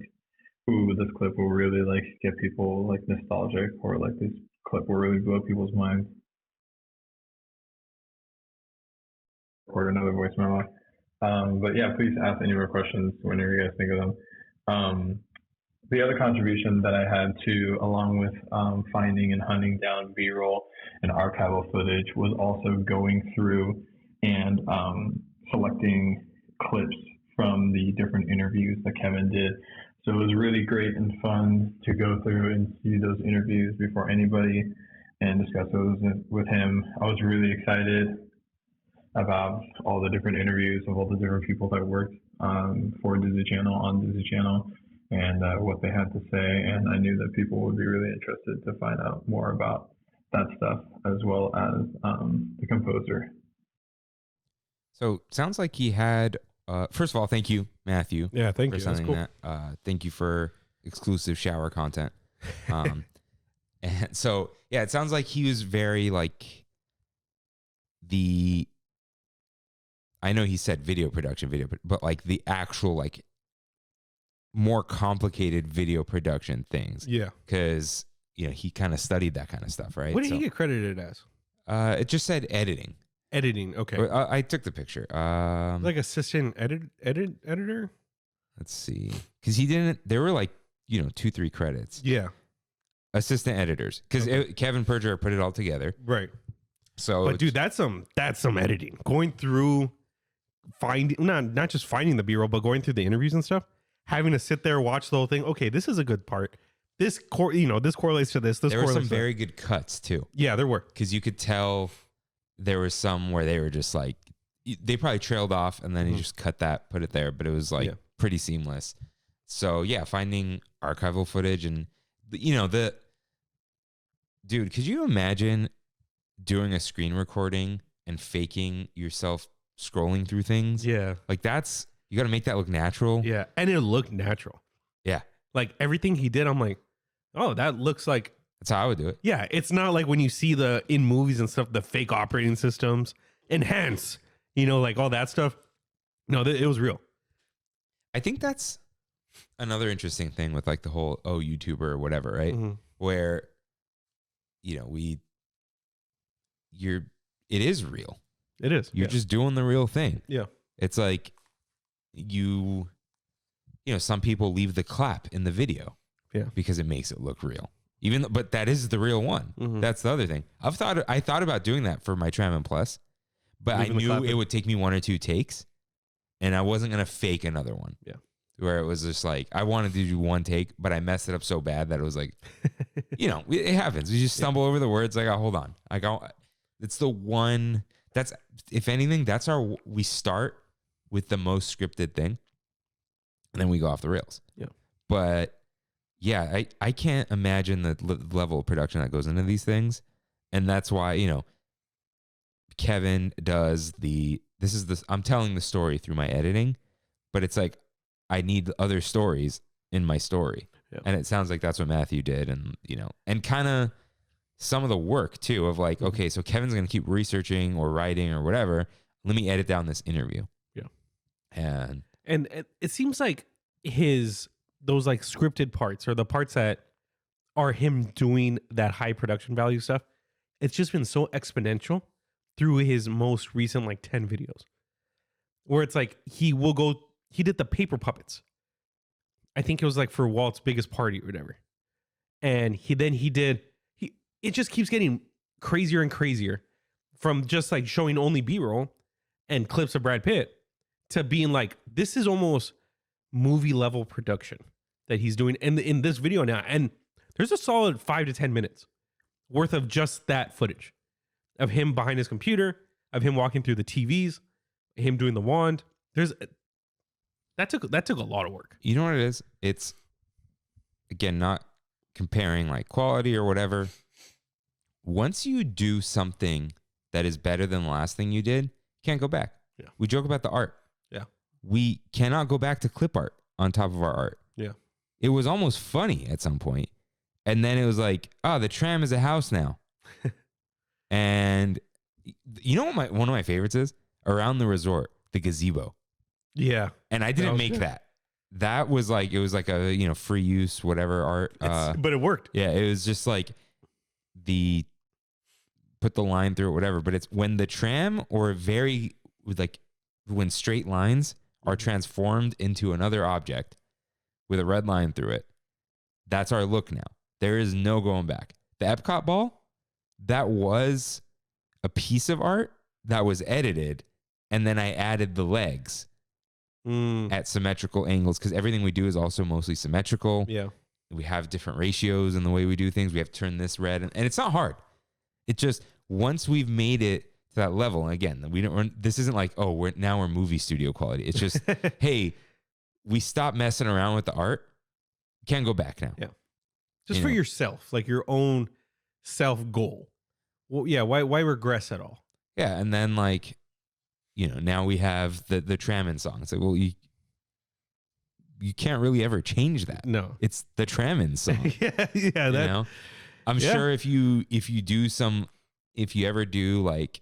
ooh, this clip will really like get people like nostalgic, or like this clip will really blow people's minds. Or another voice memo. But yeah, please ask any more questions whenever you guys think of them. The other contribution that I had to, along with finding and hunting down B-roll and archival footage, was also going through and selecting clips from the different interviews that Kevin did. So it was really great and fun to go through and see those interviews before anybody and discuss those with him. I was really excited about all the different interviews of all the different people that worked for Disney Channel, on Disney Channel, and what they had to say. And I knew that people would be really interested to find out more about that stuff, as well as the composer. So sounds like he had, first of all, thank you, Matthew. Yeah, thank for you. That's sending cool. that. Thank you for exclusive shower content. And so, yeah, it sounds like he was very like I know he said video production, but like the actual like more complicated video production things. Yeah. Because, you know, he kind of studied that kind of stuff, right? What did he get credited as? It just said editing. Editing. Okay. I took the picture. Like assistant editor? Let's see. Because there were like, 2-3 credits. Yeah. Assistant editors. Because Kevin Perjurer put it all together. Right. So, but dude, that's some editing. Going through not just finding the B-roll, but going through the interviews and stuff, having to sit there, watch the whole thing. Okay, this is a good part. This correlates to this. There were some very good cuts too. Yeah, there were. Because you could tell there was some where they were just like, they probably trailed off and then he just cut that, put it there, but it was like pretty seamless. So yeah, finding archival footage and dude, could you imagine doing a screen recording and faking yourself scrolling through things? Yeah. Like you got to make that look natural. Yeah. And it looked natural. Yeah. Like everything he did, I'm like, oh, that looks like. That's how I would do it. Yeah. It's not like when you see in movies and stuff, the fake operating systems, enhance, like all that stuff. No, it was real. I think that's another interesting thing with like the whole, YouTuber or whatever, right? Mm-hmm. Where, it is real. It is. You're just doing the real thing. Yeah. It's like some people leave the clap in the video. Yeah. Because it makes it look real. But that is the real one. Mm-hmm. That's the other thing. I thought about doing that for my Trammin Plus, but I knew it would take me 1 or 2 takes and I wasn't going to fake another one. Yeah. Where it was just like, I wanted to do 1 take, but I messed it up so bad that it was like, it happens. We just stumble over the words. Like, hold on. It's the one that's, if anything, we start with the most scripted thing and then we go off the rails. Yeah. But yeah, I can't imagine the level of production that goes into these things. And that's why, Kevin does I'm telling the story through my editing, but it's like, I need other stories in my story. Yeah. And it sounds like that's what Matthew did. And, and kind of some of the work too of like, okay, so Kevin's going to keep researching or writing or whatever. Let me edit down this interview. Yeah. And it seems like those like scripted parts or the parts that are him doing that high production value stuff, it's just been so exponential through his most recent like 10 videos where it's like he did the paper puppets. I think it was like for Walt's biggest party or whatever. And it just keeps getting crazier and crazier from just like showing only B-roll and clips of Brad Pitt to being like, this is almost movie level production that he's doing in this video now. And there's a solid 5 to 10 minutes worth of just that footage of him behind his computer, of him walking through the TVs, him doing the wand. That took a lot of work. You know what it is? again, not comparing like quality or whatever. Once you do something that is better than the last thing you did, you can't go back. Yeah. We joke about the art. Yeah. We cannot go back to clip art on top of our art. Yeah. It was almost funny at some point. And then it was like, oh, the tram is a house now. And you know what one of my favorites is? Around the resort, the gazebo. Yeah. And I didn't make good. that. That was like, it was like a, free use, whatever art. But it worked. Yeah, it was just like put the line through it, whatever. But it's when the tram or when straight lines are transformed into another object with a red line through it. That's our look now. There is no going back. The Epcot ball, that was a piece of art that was edited, and then I added the legs at symmetrical angles because everything we do is also mostly symmetrical. Yeah. We have different ratios in the way we do things. We have to turn this red, and it's not hard. It just, once we've made it to that level, and again, this isn't like, oh, we're movie studio quality. It's just, hey, we stop messing around with the art. Can't go back now. Yeah. Just for yourself, like your own self goal. Well, yeah. Why regress at all? Yeah. And then like, now we have the Trammin song. It's like, well, you can't really ever change that. No. It's the Trammin song. Yeah. I'm sure if you ever do like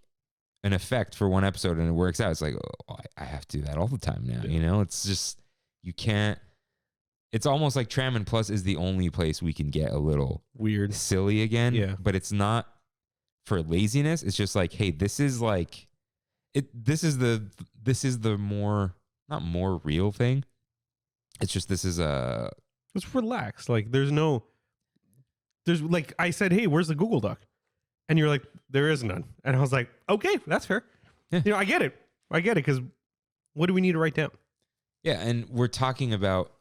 an effect for one episode and it works out, it's like, oh, I have to do that all the time now. Yeah. It's just, you can't. It's almost like Trammin Plus is the only place we can get a little weird, silly again. Yeah. But it's not for laziness. It's just like, hey, this is like this is the more, not more real thing. It's just, it's relaxed. Like there's like, I said, hey, where's the Google Doc? And you're like, there is none. And I was like, okay, that's fair. Yeah. I get it. Because what do we need to write down? Yeah. And we're talking about,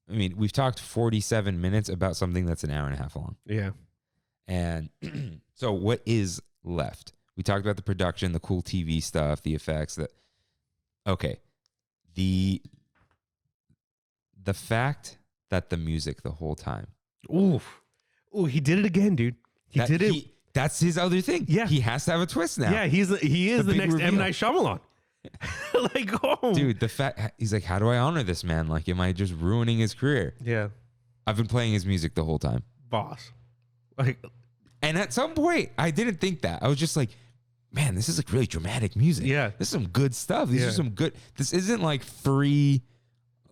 we've talked 47 minutes about something that's an hour and a half long. Yeah. And so what is left? We talked about the production, the cool TV stuff, the effects. Okay. The fact that the music the whole time. Ooh, he did it again, dude. That's his other thing. Yeah. He has to have a twist now. Yeah, he is the next reveal. M. Night Shyamalan. Like, oh. Dude, the fact, he's like, how do I honor this man? Like, am I just ruining his career? Yeah. I've been playing his music the whole time. Boss. Like, and at some point, I didn't think that. I was just like, man, this is like really dramatic music. Yeah. This is some good stuff. These are some good, this isn't like free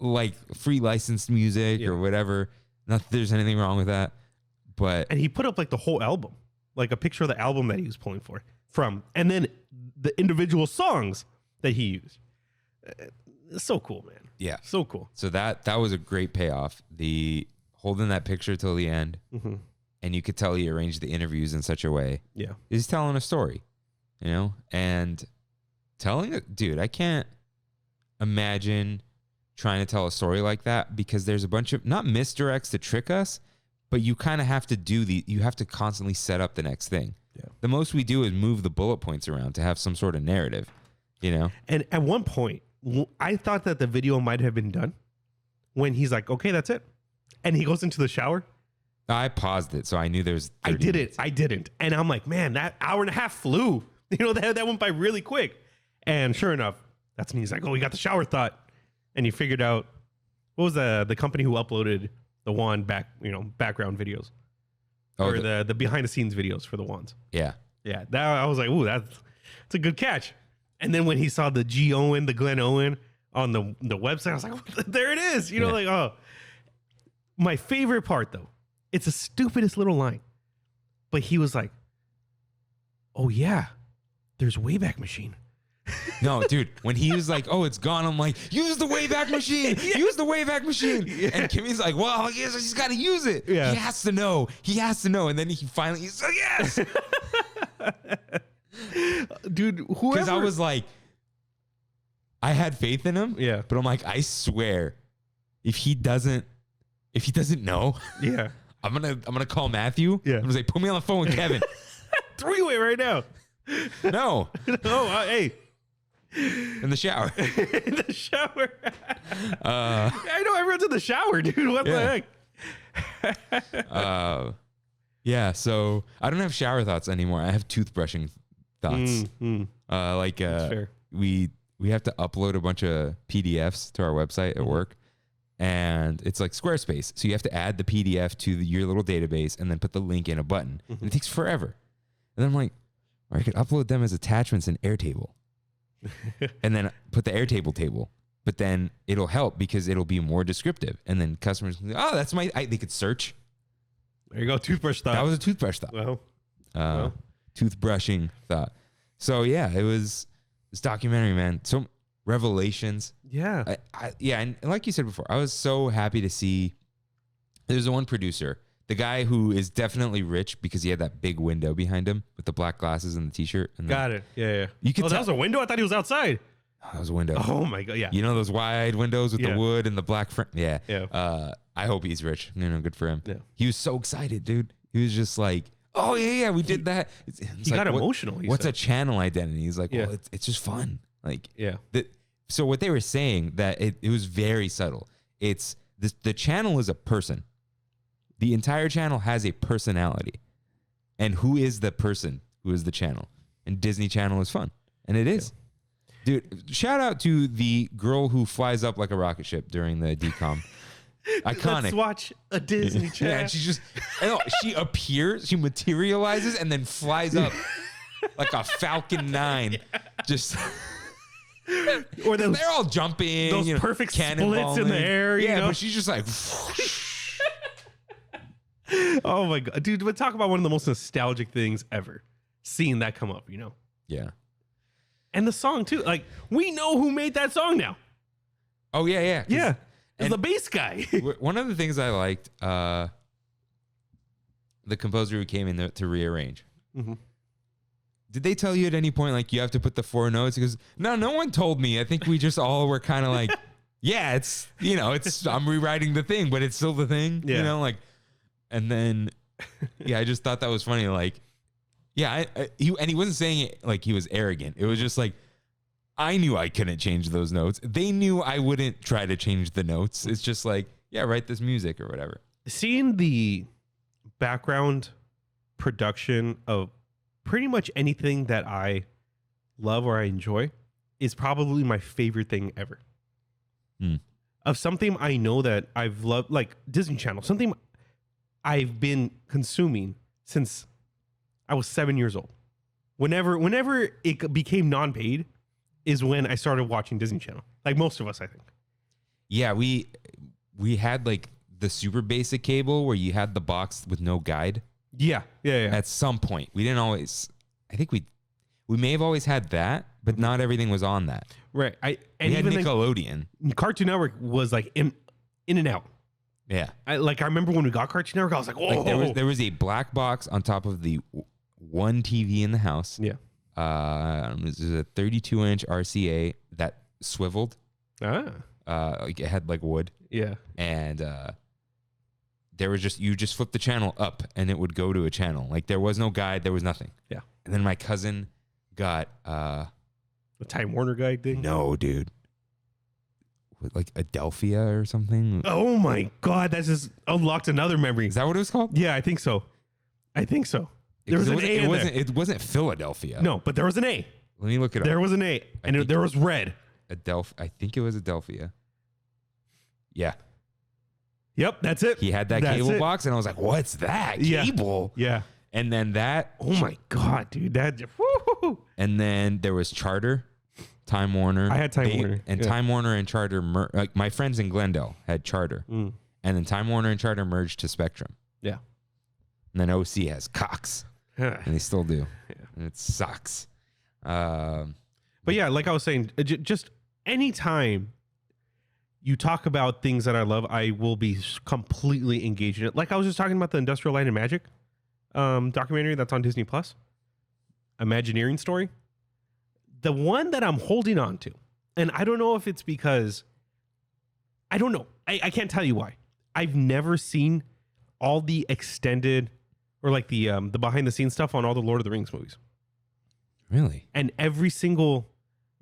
licensed music or whatever. Not that there's anything wrong with that. But. And he put up like the whole album, like a picture of the album that he was pulling from, and then the individual songs that he used. It's so cool, man. Yeah. So cool. So that was a great payoff. The holding that picture till the end. Mm-hmm. And you could tell he arranged the interviews in such a way. Yeah. He's telling a story, and telling it, dude, I can't imagine trying to tell a story like that because there's a bunch of, not misdirects to trick us, but you kind of have to you have to constantly set up the next thing. Yeah. The most we do is move the bullet points around to have some sort of narrative, And at one point, I thought that the video might have been done when he's like, okay, that's it. And he goes into the shower. I paused it, so I knew there's. I didn't. And I'm like, man, that hour and a half flew. That went by really quick. And sure enough, that's when he's like, oh, we got the shower thought. And he figured out, what was the company who uploaded the wand background videos, or the behind the scenes videos for the wands. Yeah. Yeah. That I was like, ooh, that's a good catch. And then when he saw the the Glenn Owen on the website, I was like, there it is. Like, oh, my favorite part though, it's the stupidest little line, but he was like, oh yeah, there's Wayback Machine. No, dude, when he was like, oh, it's gone, I'm like, use the Wayback Machine. Use the Wayback Machine. Yeah. And Kimmy's like, well, he's got to use it. Yeah. He has to know. And then he's like, yes. Dude, whoever. Because I was like, I had faith in him. Yeah. But I'm like, I swear, if he doesn't know, yeah, I'm gonna call Matthew. Yeah. I'm gonna say, put me on the phone with Kevin. Three-way right now. No. Hey. In the shower. In the shower. I know everyone's in the shower, dude. What the heck? Yeah, so I don't have shower thoughts anymore. I have toothbrushing thoughts. That's fair. We have to upload a bunch of PDFs to our website at work, and it's like Squarespace. So you have to add the PDF to your little database and then put the link in a button. And it takes forever. And I'm like, or I could upload them as attachments in Airtable, and then put the Airtable table. But then it'll help because it'll be more descriptive, and then customers can say, "Oh, that's they could search." There you go, toothbrush thought. That was a toothbrush thought. Well. Toothbrushing thought. So yeah, it was this documentary, man. So revelations. Yeah. And like you said before, I was so happy to see. There's the one producer, the guy who is definitely rich because he had that big window behind him with the black glasses and the t-shirt. And Got it. Yeah. You could that was a window? I thought he was outside. That was a window. Oh my God. Yeah. You know those wide windows with the wood and the black frame? Yeah. Yeah. I hope he's rich. Good for him. Yeah. He was so excited, dude. He was just like, "Oh yeah, we did that." He got emotional. What's a channel identity? He's like, "Well, it's just fun." Like, so what they were saying that it was very subtle. It's the channel is a person. The entire channel has a personality, and who is the person who is the channel? And Disney Channel is fun, and it is. Yeah. Dude, shout out to the girl who flies up like a rocket ship during the decom. Iconic. Let's watch a Disney Channel. Yeah, and she appears, she materializes, and then flies up like a Falcon 9. Yeah. Just or they're all jumping. Those perfect splits in the air. Yeah, you know? but she's just like. Oh my God, dude! But talk about one of the most nostalgic things ever. Seeing that come up, Yeah. And the song too. Like, we know who made that song now. Oh yeah. Yeah. It's the bass guy. One of the things I liked, the composer who came in to rearrange. Mm-hmm. Did they tell you at any point, like, you have to put the 4 notes? He goes, no one told me. I think we just all were kind of like, yeah, it's, I'm rewriting the thing, but it's still the thing, and then, I just thought that was funny. Like, he wasn't saying it like he was arrogant. It was just like, I knew I couldn't change those notes. They knew I wouldn't try to change the notes. It's just like, write this music or whatever. Seeing the background production of pretty much anything that I love or I enjoy is probably my favorite thing ever. Of something I know that I've loved, like Disney Channel, something I've been consuming since I was 7 years old. Whenever it became non-paid is when I started watching Disney Channel. Like most of us, I think. Yeah, we had like the super basic cable where you had the box with no guide. Yeah. At some point, we didn't always. I think we may have always had that, but not everything was on that. Right. We had Nickelodeon. Cartoon Network was like in and out. Yeah. I remember when we got Cartoon Network, I was like, "Whoa!" Like there was a black box on top of the one TV in the house. Yeah. This is a 32-inch RCA that swiveled. Like it had like wood. Yeah. And there was you just flip the channel up and it would go to a channel. Like there was no guide, there was nothing. Yeah. And then my cousin got the Time Warner guide thing. No, dude. Like Adelphia or something. Oh my God, that just unlocked another memory. Is that what it was called? Yeah, I think so. There was an A in there. It wasn't Philadelphia. No, but there was an A. Let me look it up. There was an A, and there was red. I think it was Adelphia. Yeah. Yep, that's it. He had that cable box, and I was like, "What's that cable?" Yeah. And then that. Oh my God, dude! Woo-hoo. And then there was Charter, Time Warner. I had Time Warner, and Time Warner and Charter. Like my friends in Glendale had Charter, and then Time Warner and Charter merged to Spectrum. Yeah. And then OC has Cox. And they still do. Yeah. And it sucks. But yeah, like I was saying, just anytime you talk about things that I love, I will be completely engaged in it. Like I was just talking about the Industrial Light and Magic documentary that's on Disney Plus. Imagineering story. The one that I'm holding on to, and I don't know if it's because, I don't know. I can't tell you why. I've never seen all the extended or like the behind the scenes stuff on all the Lord of the Rings movies. Really? And every single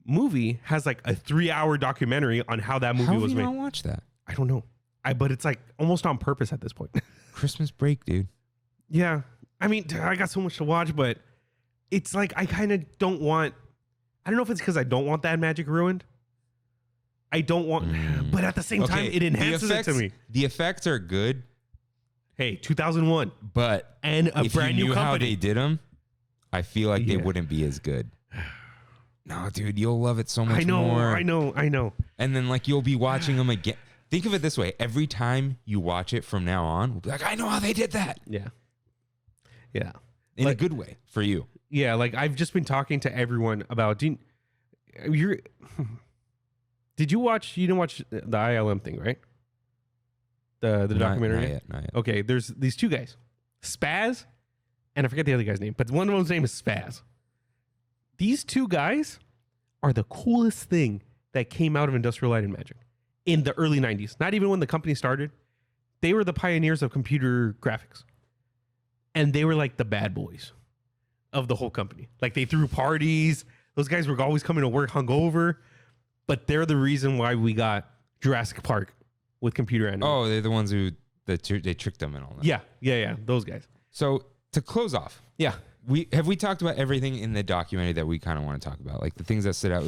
movie has like a 3-hour documentary on how that movie was made. How have you not watched that? I don't know. But it's like almost on purpose at this point. Christmas break, dude. Yeah. I mean, I got so much to watch, but it's like I kind of don't want. I don't know if it's because I don't want that magic ruined. I don't want, but at the same time, it enhances it to me. The effects are good. Hey, 2001, but and a brand new company. How they did them, I feel like they wouldn't be as good. No, dude, you'll love it so much more. I know. And then like you'll be watching them again. Think of it this way: every time you watch it from now on, we'll be like, I know how they did that. Yeah. In a good way for you. Yeah, like I've just been talking to everyone about. Did you watch? You didn't watch the ILM thing, right? The documentary. Not yet. Okay, there's these two guys, Spaz, and I forget the other guy's name, but one of them's name is Spaz. These two guys are the coolest thing that came out of Industrial Light and Magic in the early 90s. Not even when the company started. They were the pioneers of computer graphics. And they were like the bad boys of the whole company. Like they threw parties. Those guys were always coming to work hungover. But they're the reason why we got Jurassic Park with computer animation. Oh, they're the ones who they tricked them and all that. Yeah. Those guys. So to close off. Yeah. We talked about everything in the documentary that we kind of want to talk about, like the things that stood out.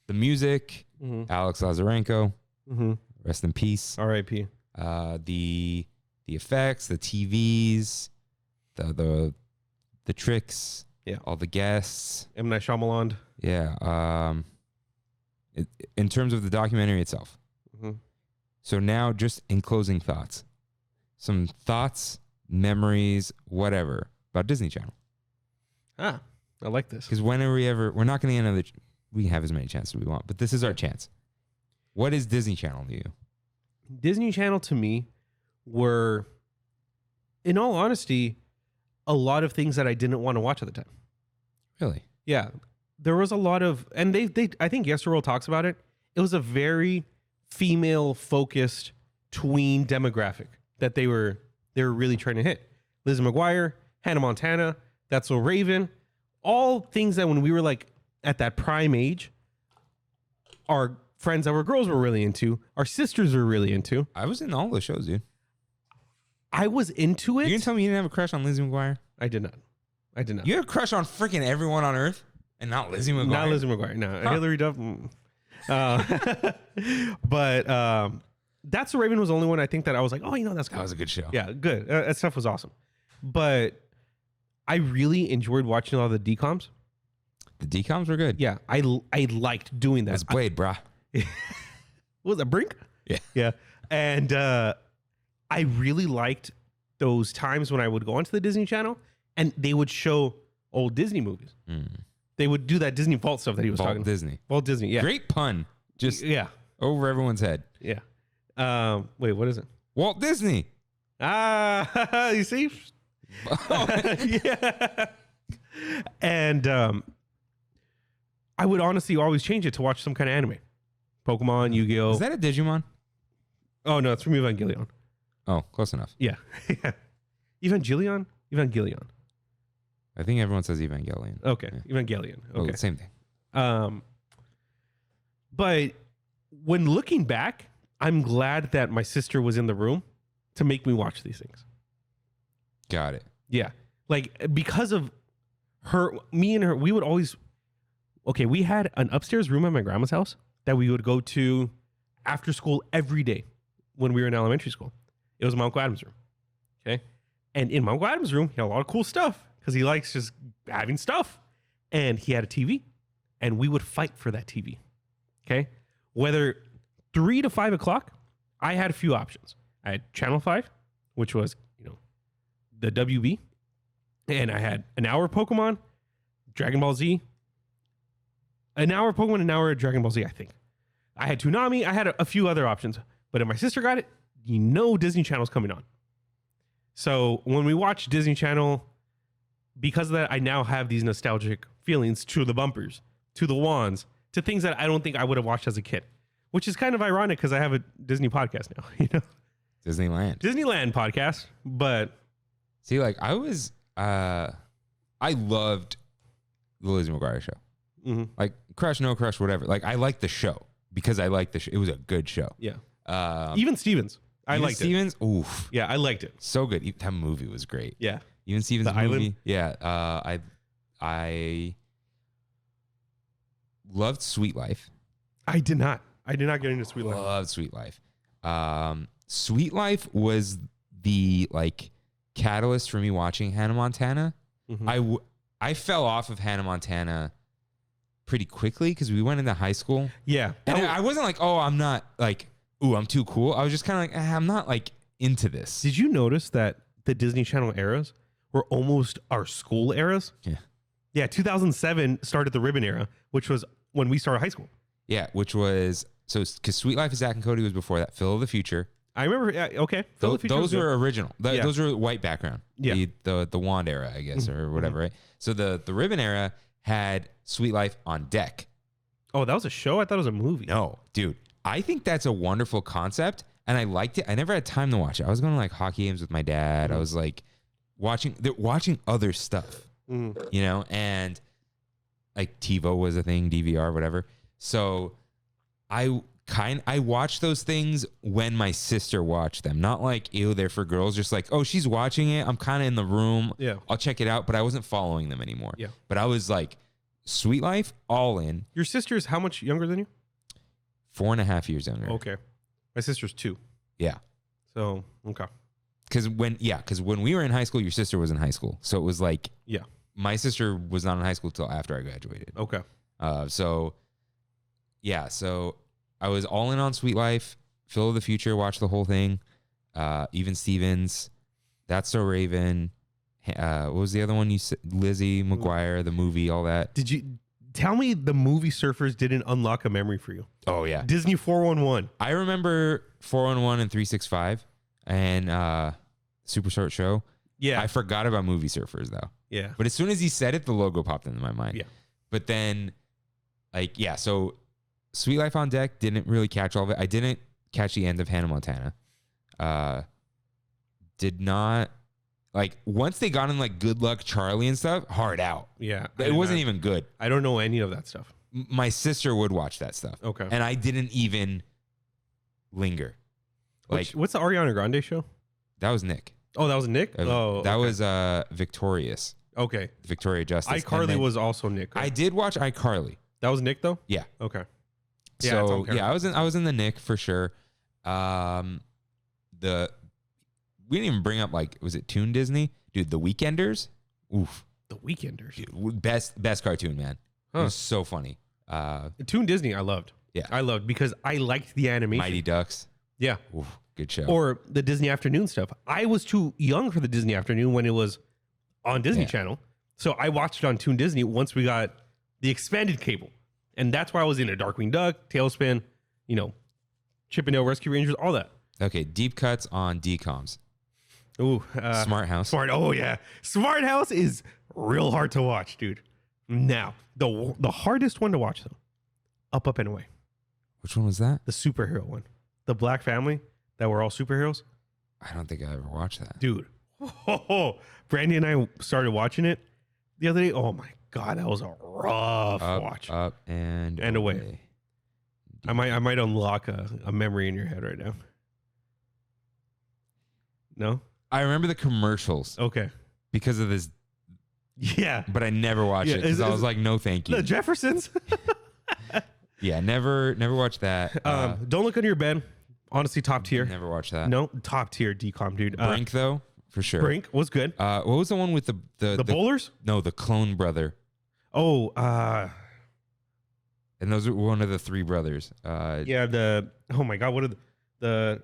The music, Alex Lazarenko, rest in peace. R.I.P. The effects, the TVs, the tricks, all the guests. M. Night Shyamalan. Yeah. In terms of the documentary itself. So now, just in closing thoughts, some thoughts, memories, whatever about Disney Channel. I like this. Because we're not going to get another, we have as many chances as we want, but this is our chance. What is Disney Channel to you? Disney Channel to me were, in all honesty, a lot of things that I didn't want to watch at the time. Really? Yeah. There was a lot of, and they I think Yesterworld talks about it. It was a very female-focused tween demographic that they were really trying to hit. Lizzie McGuire, Hannah Montana, That's So Raven, all things that when we were like at that prime age, our friends that were girls were really into, our sisters were really into. I was in all those shows, dude. I was into it. You didn't tell me you didn't have a crush on Lizzie McGuire? I did not. You had a crush on freaking everyone on Earth and not Lizzie McGuire? Not Lizzie McGuire, no. Huh. Hillary Duff. But That's So Raven was the only one I think that I was like, oh, that's good. That was a good show. Yeah, good. That stuff was awesome. But I really enjoyed watching a lot of the DComs. The DComs were good. Yeah, I liked doing that. That's Blade, brah. Was that Brink? Yeah. Yeah. And I really liked those times when I would go onto the Disney Channel and they would show old Disney movies. They would do that Disney Vault stuff that he was talking about. Walt Disney, yeah. Great pun. Just over everyone's head. Yeah. Wait, what is it? Walt Disney. You see? Yeah. And I would honestly always change it to watch some kind of anime. Pokemon, Yu-Gi-Oh. Is that a Digimon? Oh, no, it's from Evangelion. Oh, close enough. Yeah. Evangelion? Evangelion. I think everyone says Evangelion. Okay. Yeah. Evangelion. Okay. Well, same thing. But when looking back, I'm glad that my sister was in the room to make me watch these things. Got it. Yeah. Like, because of her, me and her, we would always, we had an upstairs room at my grandma's house that we would go to after school every day when we were in elementary school. It was my Uncle Adam's room. Okay. And in my Uncle Adam's room, he had a lot of cool stuff because he likes just having stuff. And he had a TV and we would fight for that TV. Okay. Whether 3 to 5 o'clock, I had a few options. I had Channel 5, which was, the WB. And I had an hour of Pokemon, Dragon Ball Z. An hour of Pokemon, an hour of Dragon Ball Z, I think. I had Toonami. I had a few other options. But if my sister got it, Disney Channel's coming on. So when we watch Disney Channel, because of that, I now have these nostalgic feelings to the bumpers, to the wands, to things that I don't think I would have watched as a kid, which is kind of ironic because I have a Disney podcast now, Disneyland podcast. But see, like I loved the Lizzie McGuire show. Mm-hmm. Like crush, no crush, whatever. Like I liked the show because I liked the show. It was a good show. Yeah. Even Stevens. I liked it. Stevens, oof. Yeah, I liked it. So good. That movie was great. Yeah. Even Stevens' The movie. Island? Yeah. I loved Sweet Life. I did not get into Sweet Life. Loved Sweet Life. Sweet Life was the like catalyst for me watching Hannah Montana. Mm-hmm. I fell off of Hannah Montana pretty quickly because we went into high school. Yeah. And I wasn't like, oh, I'm not like, ooh, I'm too cool. I was just kind of like, I'm not like into this. Did you notice that the Disney Channel eras were almost our school eras? Yeah. Yeah, 2007 started the ribbon era, which was when we started high school. Yeah, which was, so, because Sweet Life of Zack and Cody was before that. Phil of the Future. I remember, yeah, okay. Those were original. Those were white background. Yeah. The wand era, I guess, or whatever, right? So the ribbon era had Sweet Life on deck. Oh, that was a show? I thought it was a movie. No, dude. I think that's a wonderful concept, and I liked it. I never had time to watch it. I was going to like hockey games with my dad. I was like watching other stuff, you know, and like TiVo was a thing, DVR, whatever. So I watched those things when my sister watched them. Not like, ew, they're for girls. Just like, oh, she's watching it. I'm kind of in the room. Yeah. I'll check it out. But I wasn't following them anymore. Yeah. But I was like, Sweet Life, all in. Your sister's how much younger than you? 4.5 years younger. Okay. My sister's 2. Yeah. So, okay. Because when we were in high school, your sister was in high school. So it was like, Yeah. my sister was not in high school till after I graduated. Okay. So I was all in on Sweet Life, Phil of the Future, watched the whole thing. Even Stevens, That's So Raven. What was the other one you said? Lizzie McGuire, the movie, all that. Did you tell me the movie Surfers didn't unlock a memory for you? Oh yeah, Disney 411. I remember 411 and 365 and Super Short Show. Yeah. I forgot about Movie Surfers though. Yeah. But as soon as he said it, the logo popped into my mind. Yeah. But then, like, yeah, so Sweet Life on deck, didn't really catch all of it. I didn't catch the end of Hannah Montana. Did not, like, once they got in, like, Good Luck Charlie and stuff, hard out. Yeah. It wasn't even good. I don't know any of that stuff. My sister would watch that stuff. Okay. And I didn't even linger. Like, what's the Ariana Grande show? that was Nick. Oh, that was Nick? That okay. was Victorious. Okay. Victoria Justice. iCarly was also Nick. Right? I did watch iCarly. That was Nick though? Yeah. Okay. Yeah, So yeah, I was in the Nick for sure. We didn't even bring up, like, was it Toon Disney? Dude, The Weekenders. Oof. The Weekenders. Dude, best cartoon, man. It was so funny. Toon Disney I loved. Yeah. I loved because I liked the animation. Mighty Ducks. Yeah. Oof, good show. Or the Disney Afternoon stuff. I was too young for the Disney Afternoon when it was on Disney Channel. So I watched it on Toon Disney once we got the expanded cable. And that's why I was into Darkwing Duck, Tailspin, you know, Chip and Dale Rescue Rangers, all that. Okay, deep cuts on DComs. Ooh, Smart House. Oh yeah, Smart House is real hard to watch, dude. Now the hardest one to watch though, Up and Away, Which one was that? the superhero one, the black family that were all superheroes. I don't think I ever watched that. Dude, Brandy and I started watching it the other day. Oh my god, that was a rough watch. Up and away. I might unlock a memory in your head right now. No? I remember the commercials Okay. because of this, Yeah. but I never watched it because I was like, no, thank you. The Jeffersons. Yeah, never watched that. Don't Look Under Your Bed. Honestly, top tier. Never watched that. No, top tier decom, dude. Brink though, for sure. Brink was good. What was the one with the Bowlers? No, the clone brother. Oh, And those are one of the three brothers. yeah. Oh my god, what are the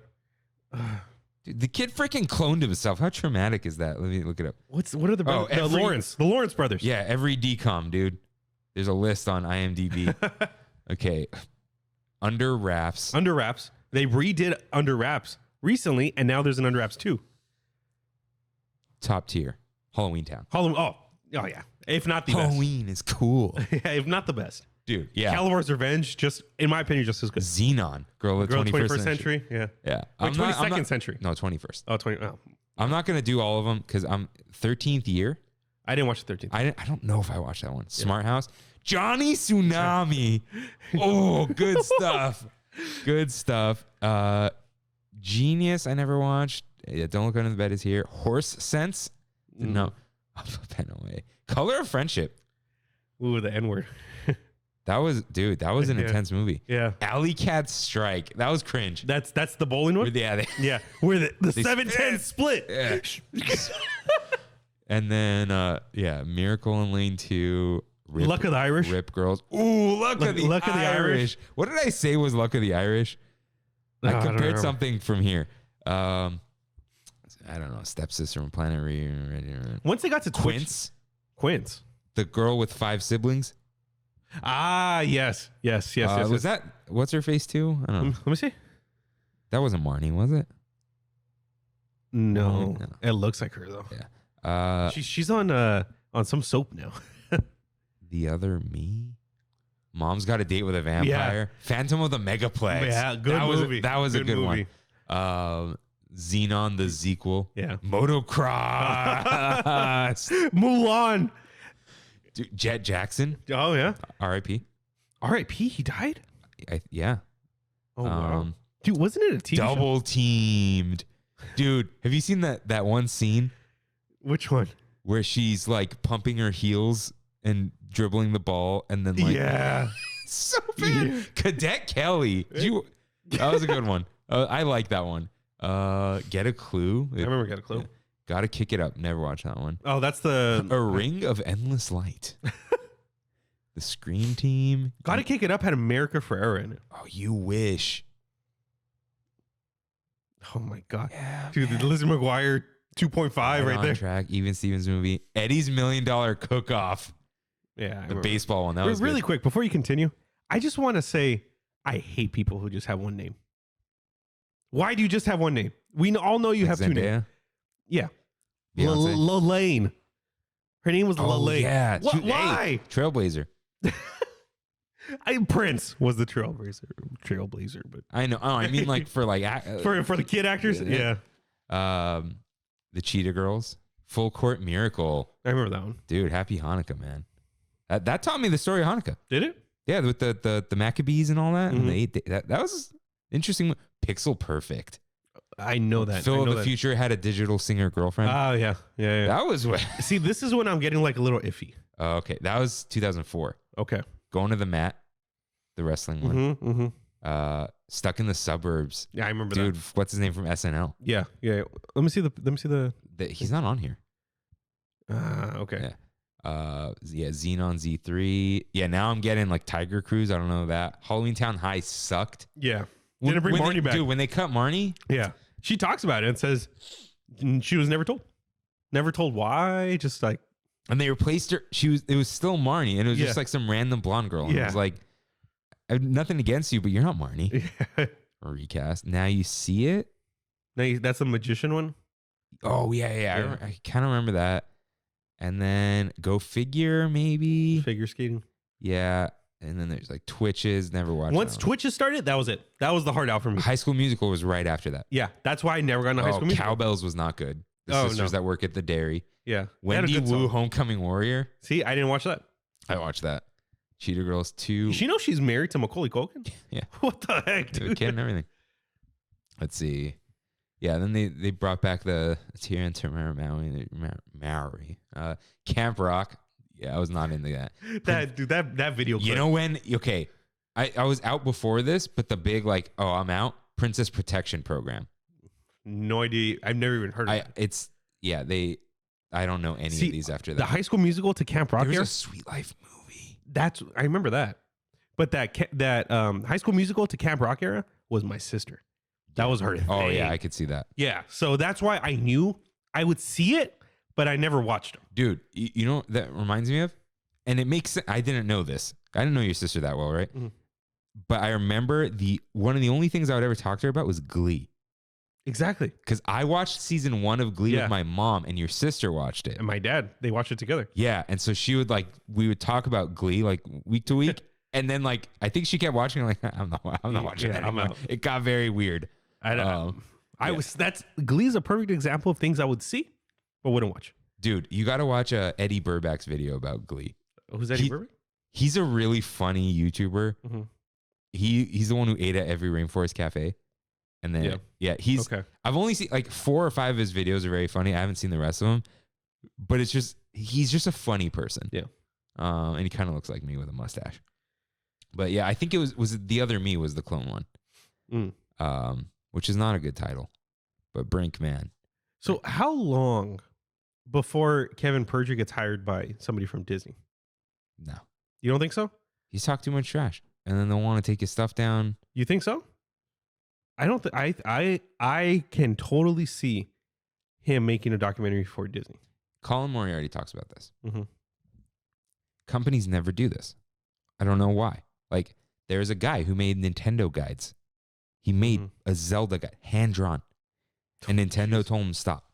Dude, the kid freaking cloned himself. How traumatic is that? Let me look it up. what are the brothers? Oh, the Lawrence brothers. Yeah, every decom, dude. There's a list on IMDb. Okay. Under Wraps. Under Wraps. They redid Under Wraps recently, and now there's an Under Wraps 2. Top tier. Halloween Town. Halloween. Oh yeah. If not the Halloween is cool. best. If not the best. Dude, yeah. Calibor's Revenge, just in my opinion, just as good. Xenon. Girl of the 21st century. Yeah. Yeah. Wait, 22nd century. No, 21st. Oh, 20. Oh. I'm not going to do all of them because I'm 13th year. I didn't watch the 13th. I don't know if I watched that one. Smart House. Johnny Tsunami. Oh, good stuff. Good stuff. Genius, I never watched. Don't Look Under the Bed is here. Horse Sense? No. I'll put pen away. Color of Friendship. Ooh, the N-word. That was an intense movie. Yeah. Alley Cat Strike. That was cringe. That's the bowling one? Yeah. Where the 7-10 split. Yeah. And then, Miracle in Lane 2. Luck of the Irish. Rip Girls. Ooh, Luck of the Irish. What did I say was Luck of the Irish? I compared something from here. I don't know. Stepsister from Planet Re. Once they got to Quince. The girl with 5 siblings. Ah, yes. Was that What's Her Face too? I don't know. Let me see. That wasn't Marnie, was it? No. It looks like her though. Yeah. She's on some soap now. The Other Me. Mom's Got a Date with a Vampire. Yeah. Phantom of the Megaplex. Yeah, good movie. That was a good one. Xenon the sequel. Yeah. Motocross. Mulan. Dude, Jet Jackson. Oh yeah. R.I.P. R.I.P. He died. Yeah. Oh wow. Dude, wasn't it a TV Double Teamed. Dude, have you seen that one scene? Which one? Where she's like pumping her heels and dribbling the ball, and then like so bad. Yeah. Cadet Kelly. That was a good one. I like that one. Get a Clue. I remember Get a Clue. Gotta Kick It Up. Never watched that one. Oh, that's the A Ring of Endless Light. The Scream Team. Gotta Kick It Up had America Ferrera in it. Oh, you wish. Oh my god, yeah, dude, the Lizzie McGuire 2.5 right there. Track. Even Stevens movie. Eddie's $1 Million Cook-Off. Yeah, the baseball one. That was really good. Quick before you continue. I just want to say I hate people who just have one name. Why do you just have one name? We all know you have two names. Yeah. Lalaine. Her name was Lalaine. Yeah. Why? Trailblazer. Prince was the trailblazer, but I know. Oh, I mean, like for like for the kid actors. Yeah. The Cheetah Girls. Full Court Miracle. I remember that one. Dude, happy Hanukkah, man. That taught me the story of Hanukkah. Did it? Yeah, with the Maccabees and all that. Mm-hmm. And that was interesting. Pixel Perfect. I know that. Phil of the Future had a digital singer girlfriend. Oh, yeah. That was what. See, this is when I'm getting like a little iffy. Oh, okay. That was 2004. Okay. Going to the Mat, the wrestling one. Mm-hmm. Stuck in the Suburbs. Yeah, I remember Dude, that. what's his name from SNL? Yeah. Let me see the he's not on here. Okay. Yeah. Xenon Z3. Yeah, now I'm getting like Tiger Cruise. I don't know that. Halloween Town High sucked. Yeah. Didn't bring Marnie back. Dude, when they cut Marnie. Yeah. She talks about it and says she was never told. Never told why. Just like. And they replaced her. It was still Marnie, and it was just like some random blonde girl. And it was like, I have nothing against you, but you're not Marnie. Recast. Now you see it. That's the magician one. Oh yeah. I kind of remember that. And then Go Figure, maybe figure skating. Yeah. And then there's like Twitches. Never watched. Once Twitches started, that was it. That was the hard out for me. High School Musical was right after that. Yeah, that's why I never got into High School Musical. Cowbells was not good. The sisters that work at the dairy. Yeah. Wendy Wu, Homecoming Warrior. See, I didn't watch that. I watched that. Cheetah Girls 2. She knows she's married to Macaulay Culkin? Yeah. What the heck, dude? Kid and everything. Let's see. Yeah, then they brought back the Tyrion Maori. Camp Rock. Yeah, I was not into that. That video clip. You know when? Okay, I was out before this, but the big like, oh, I'm out. Princess Protection Program. No idea. I've never even heard of it. I don't know any of these after that. The High School Musical to Camp Rock. There's a Sweet Life movie. I remember that. But that High School Musical to Camp Rock era was my sister. That was her thing. Oh yeah, I could see that. Yeah, so that's why I knew I would see it, but I never watched them. Dude, you know what that reminds me of? And it makes sense. I didn't know this. I didn't know your sister that well, right? Mm-hmm. But I remember one of the only things I would ever talk to her about was Glee. Exactly. Because I watched season 1 of Glee with my mom, and your sister watched it. And my dad. They watched it together. Yeah. And so we would talk about Glee like week to week. And then like, I think she kept watching, like, I'm not watching that anymore. It got very weird. I don't know. Glee's a perfect example of things I would see, but wouldn't watch. Dude, you got to watch Eddie Burback's video about Glee. Who's Eddie Burback? He's a really funny YouTuber. Mm-hmm. He's the one who ate at every Rainforest Cafe. And then he's okay. I've only seen like 4 or 5 of his videos are very funny. I haven't seen the rest of them, but he's just a funny person. Yeah. And he kind of looks like me with a mustache. But yeah, I think it was the other me was the clone one. Which is not a good title. But Brink, man. So how long before Kevin Perjurer gets hired by somebody from Disney? No. You don't think so? He's talked too much trash. And then they'll want to take his stuff down. You think so? I don't think I can totally see him making a documentary for Disney. Colin Moriarty talks about this. Mm-hmm. Companies never do this. I don't know why. Like, there's a guy who made Nintendo guides. He made a Zelda guide, hand-drawn. And Nintendo told him stop.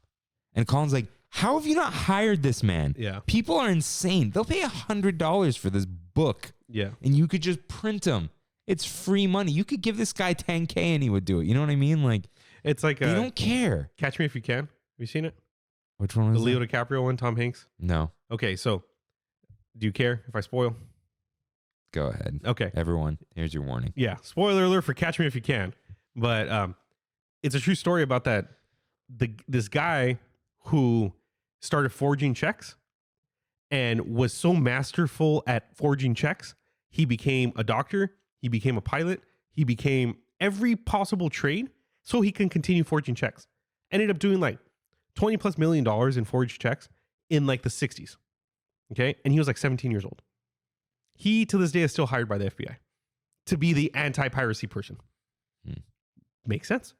And Colin's like, how have you not hired this man? Yeah. People are insane. They'll pay $100 for this book. Yeah. And you could just print them. It's free money. You could give this guy $10K and he would do it. You know what I mean? Like, it's like they don't care. Catch Me If You Can. Have you seen it? Which one was the Leo that? DiCaprio one, Tom Hanks? No. Okay, so do you care if I spoil? Go ahead. Okay. Everyone, here's your warning. Yeah. Spoiler alert for Catch Me If You Can. But it's a true story about that. This guy who started forging checks and was so masterful at forging checks, he became a doctor, he became a pilot, he became every possible trade so he can continue forging checks. Ended up doing like $20+ million in forged checks in like the 60s. Okay. And he was like 17 years old. He to this day is still hired by the FBI to be the anti-piracy person. Makes sense.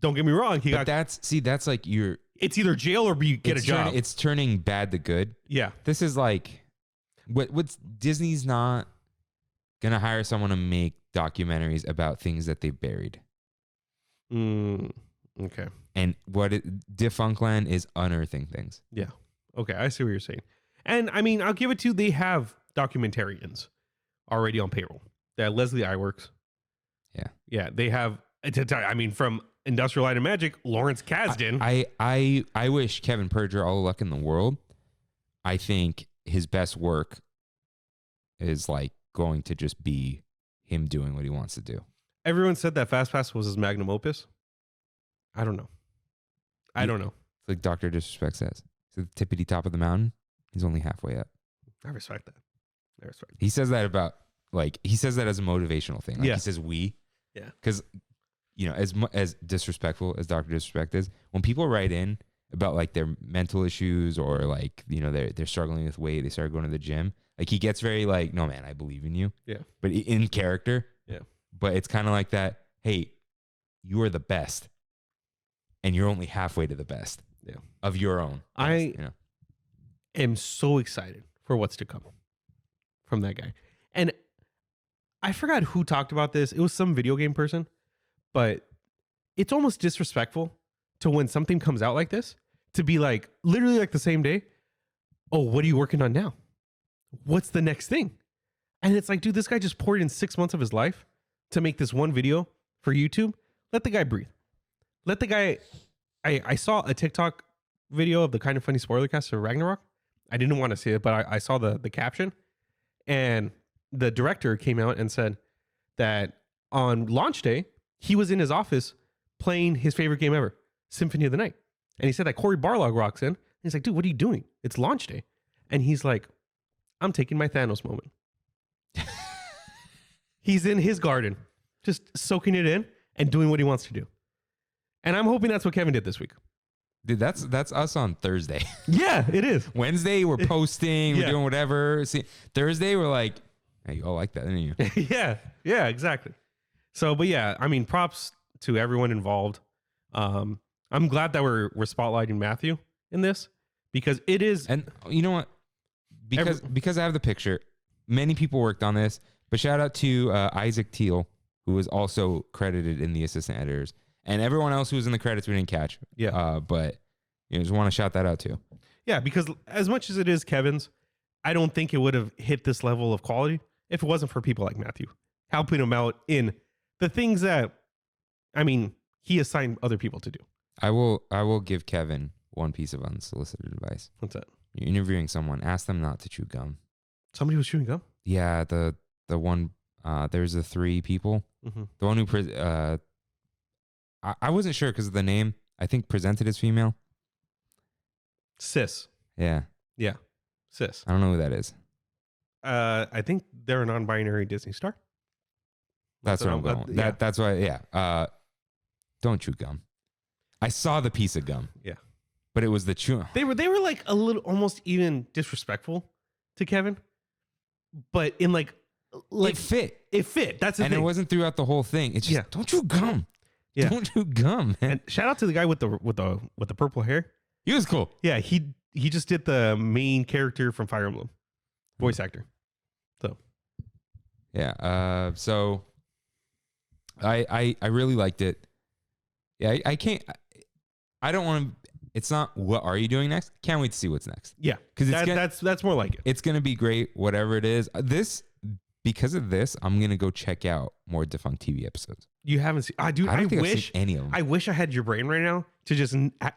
Don't get me wrong. That's like it's either jail or you get a job. It's turning bad to good. Yeah. This is like, what's Disney's not going to hire someone to make documentaries about things that they buried. Okay. And Defunctland is unearthing things. Yeah. Okay. I see what you're saying. And I mean, I'll give it to you. They have documentarians already on payroll. They have Leslie Iwerks. Yeah. Yeah. They have, I mean, from Industrial Light and Magic, Lawrence Kasdan. I wish Kevin Perjurer all the luck in the world. I think his best work is like going to just be him doing what he wants to do. Everyone said that Fast Pass was his magnum opus. I don't know. It's like Dr. Disrespect says. It's the tippity top of the mountain. He's only halfway up. I respect that. He says that about he says that as a motivational thing. Like he says we. Yeah. Because as disrespectful as Dr. Disrespect is, when people write in about like their mental issues or like, they're struggling with weight, they start going to the gym. Like he gets very like, no man, I believe in you. Yeah. But in character. Yeah. But it's kind of like that. Hey, you are the best. And you're only halfway to the best. Yeah. Of your own. I am so excited for what's to come from that guy. And I forgot who talked about this. It was some video game person. But it's almost disrespectful to when something comes out like this to be like literally like the same day. Oh, what are you working on now? What's the next thing? And it's like, dude, this guy just poured in 6 months of his life to make this one video for YouTube. Let the guy breathe. Let the guy. I saw a TikTok video of the Kind of Funny spoiler cast of Ragnarok. I didn't want to see it, but I saw the caption. And the director came out and said that on launch day, he was in his office playing his favorite game ever, Symphony of the Night. And he said that Cory Barlog rocks in. And he's like, dude, what are you doing? It's launch day. And he's like, I'm taking my Thanos moment. He's in his garden, just soaking it in and doing what he wants to do. And I'm hoping that's what Kevin did this week. Dude, that's us on Thursday. Yeah, it is. Wednesday, we're posting, we're doing whatever. See, Thursday, we're like, hey, you all like that, didn't you? Yeah, exactly. So, but yeah, I mean, props to everyone involved. I'm glad that we're spotlighting Matthew in this because it is. And you know what? Because I have the picture, many people worked on this, but shout out to Isaac Teal, who was also credited in the assistant editors, and everyone else who was in the credits we didn't catch. Yeah. But just want to shout that out too. Yeah, because as much as it is Kevin's, I don't think it would have hit this level of quality if it wasn't for people like Matthew helping him out in the things that, I mean, he assigned other people to do. I will give Kevin one piece of unsolicited advice. What's that? You're interviewing someone, ask them not to chew gum. Somebody was chewing gum? Yeah, the one, there's the 3 people. Mm-hmm. The one who I wasn't sure because of the name. I think presented as female. Cis. Yeah. Yeah. Cis. I don't know who that is. I think they're a non-binary Disney star. That's where I'm going. Yeah. That's why. Yeah. Don't chew gum. I saw the piece of gum. Yeah. But it was the chew. They were like a little, almost even disrespectful to Kevin, but in like It fit. It fit. That's the and thing. it wasn't throughout the whole thing. It's just don't chew gum. Yeah. Don't chew gum, man. And shout out to the guy with the purple hair. He was cool. Yeah, he just did the main character from Fire Emblem, voice actor. So yeah. So I really liked it. Yeah. I can't. I don't want to. It's not what are you doing next? Can't wait to see what's next. Yeah, because that's more like it. It's gonna be great. Whatever it is. Because of this, I'm gonna go check out more Defunct TV episodes. You haven't seen? Dude, I don't think I've wish seen any of them. I wish I had your brain right now to just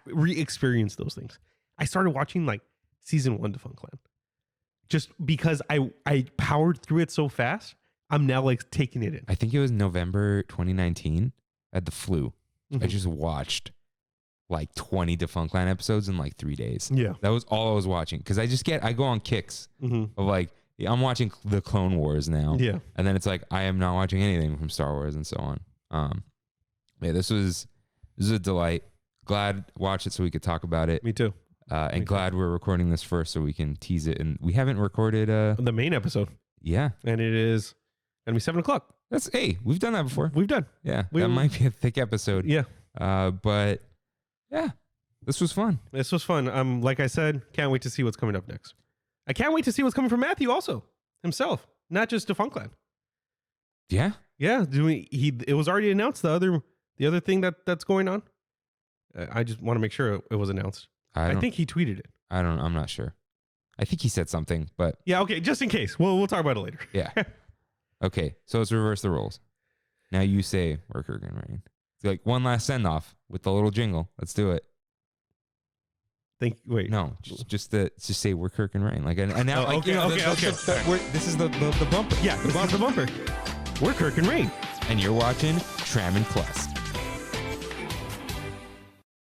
re-experience those things. I started watching like season 1 Defunctland just because I powered through it so fast. I'm now like taking it in. I think it was November 2019 at the flu. Mm-hmm. I just watched like 20 Defunctland episodes in like 3 days. Yeah, that was all I was watching because I go on kicks of like. I'm watching the Clone Wars now. Yeah. And then it's like, I am not watching anything from Star Wars and so on. Yeah, this was a delight. Glad watch it so we could talk about it. Me too. And glad we're recording this first so we can tease it. And we haven't recorded the main episode. Yeah. And it is going to be 7:00. Hey, we've done that before. We've done. Yeah. That might be a thick episode. Yeah. But yeah, this was fun. Like I said, can't wait to see what's coming up next. I can't wait to see what's coming from Matthew also himself, not just Defunctland. Yeah. Yeah. It was already announced. The other thing that's going on. I just want to make sure it was announced. I think he tweeted it. I'm not sure. I think he said something, but yeah. Okay. Just in case. We'll talk about it later. Yeah. Okay. So let's reverse the roles. Now you say we're Kirk Rain. It's like one last send off with the little jingle. Let's do it. Wait. No, just say we're Kirk and Rain. Like, and now, okay. This is the bumper. Yeah, the bumper. We're Kirk and Rain, and you're watching Trammin Plus.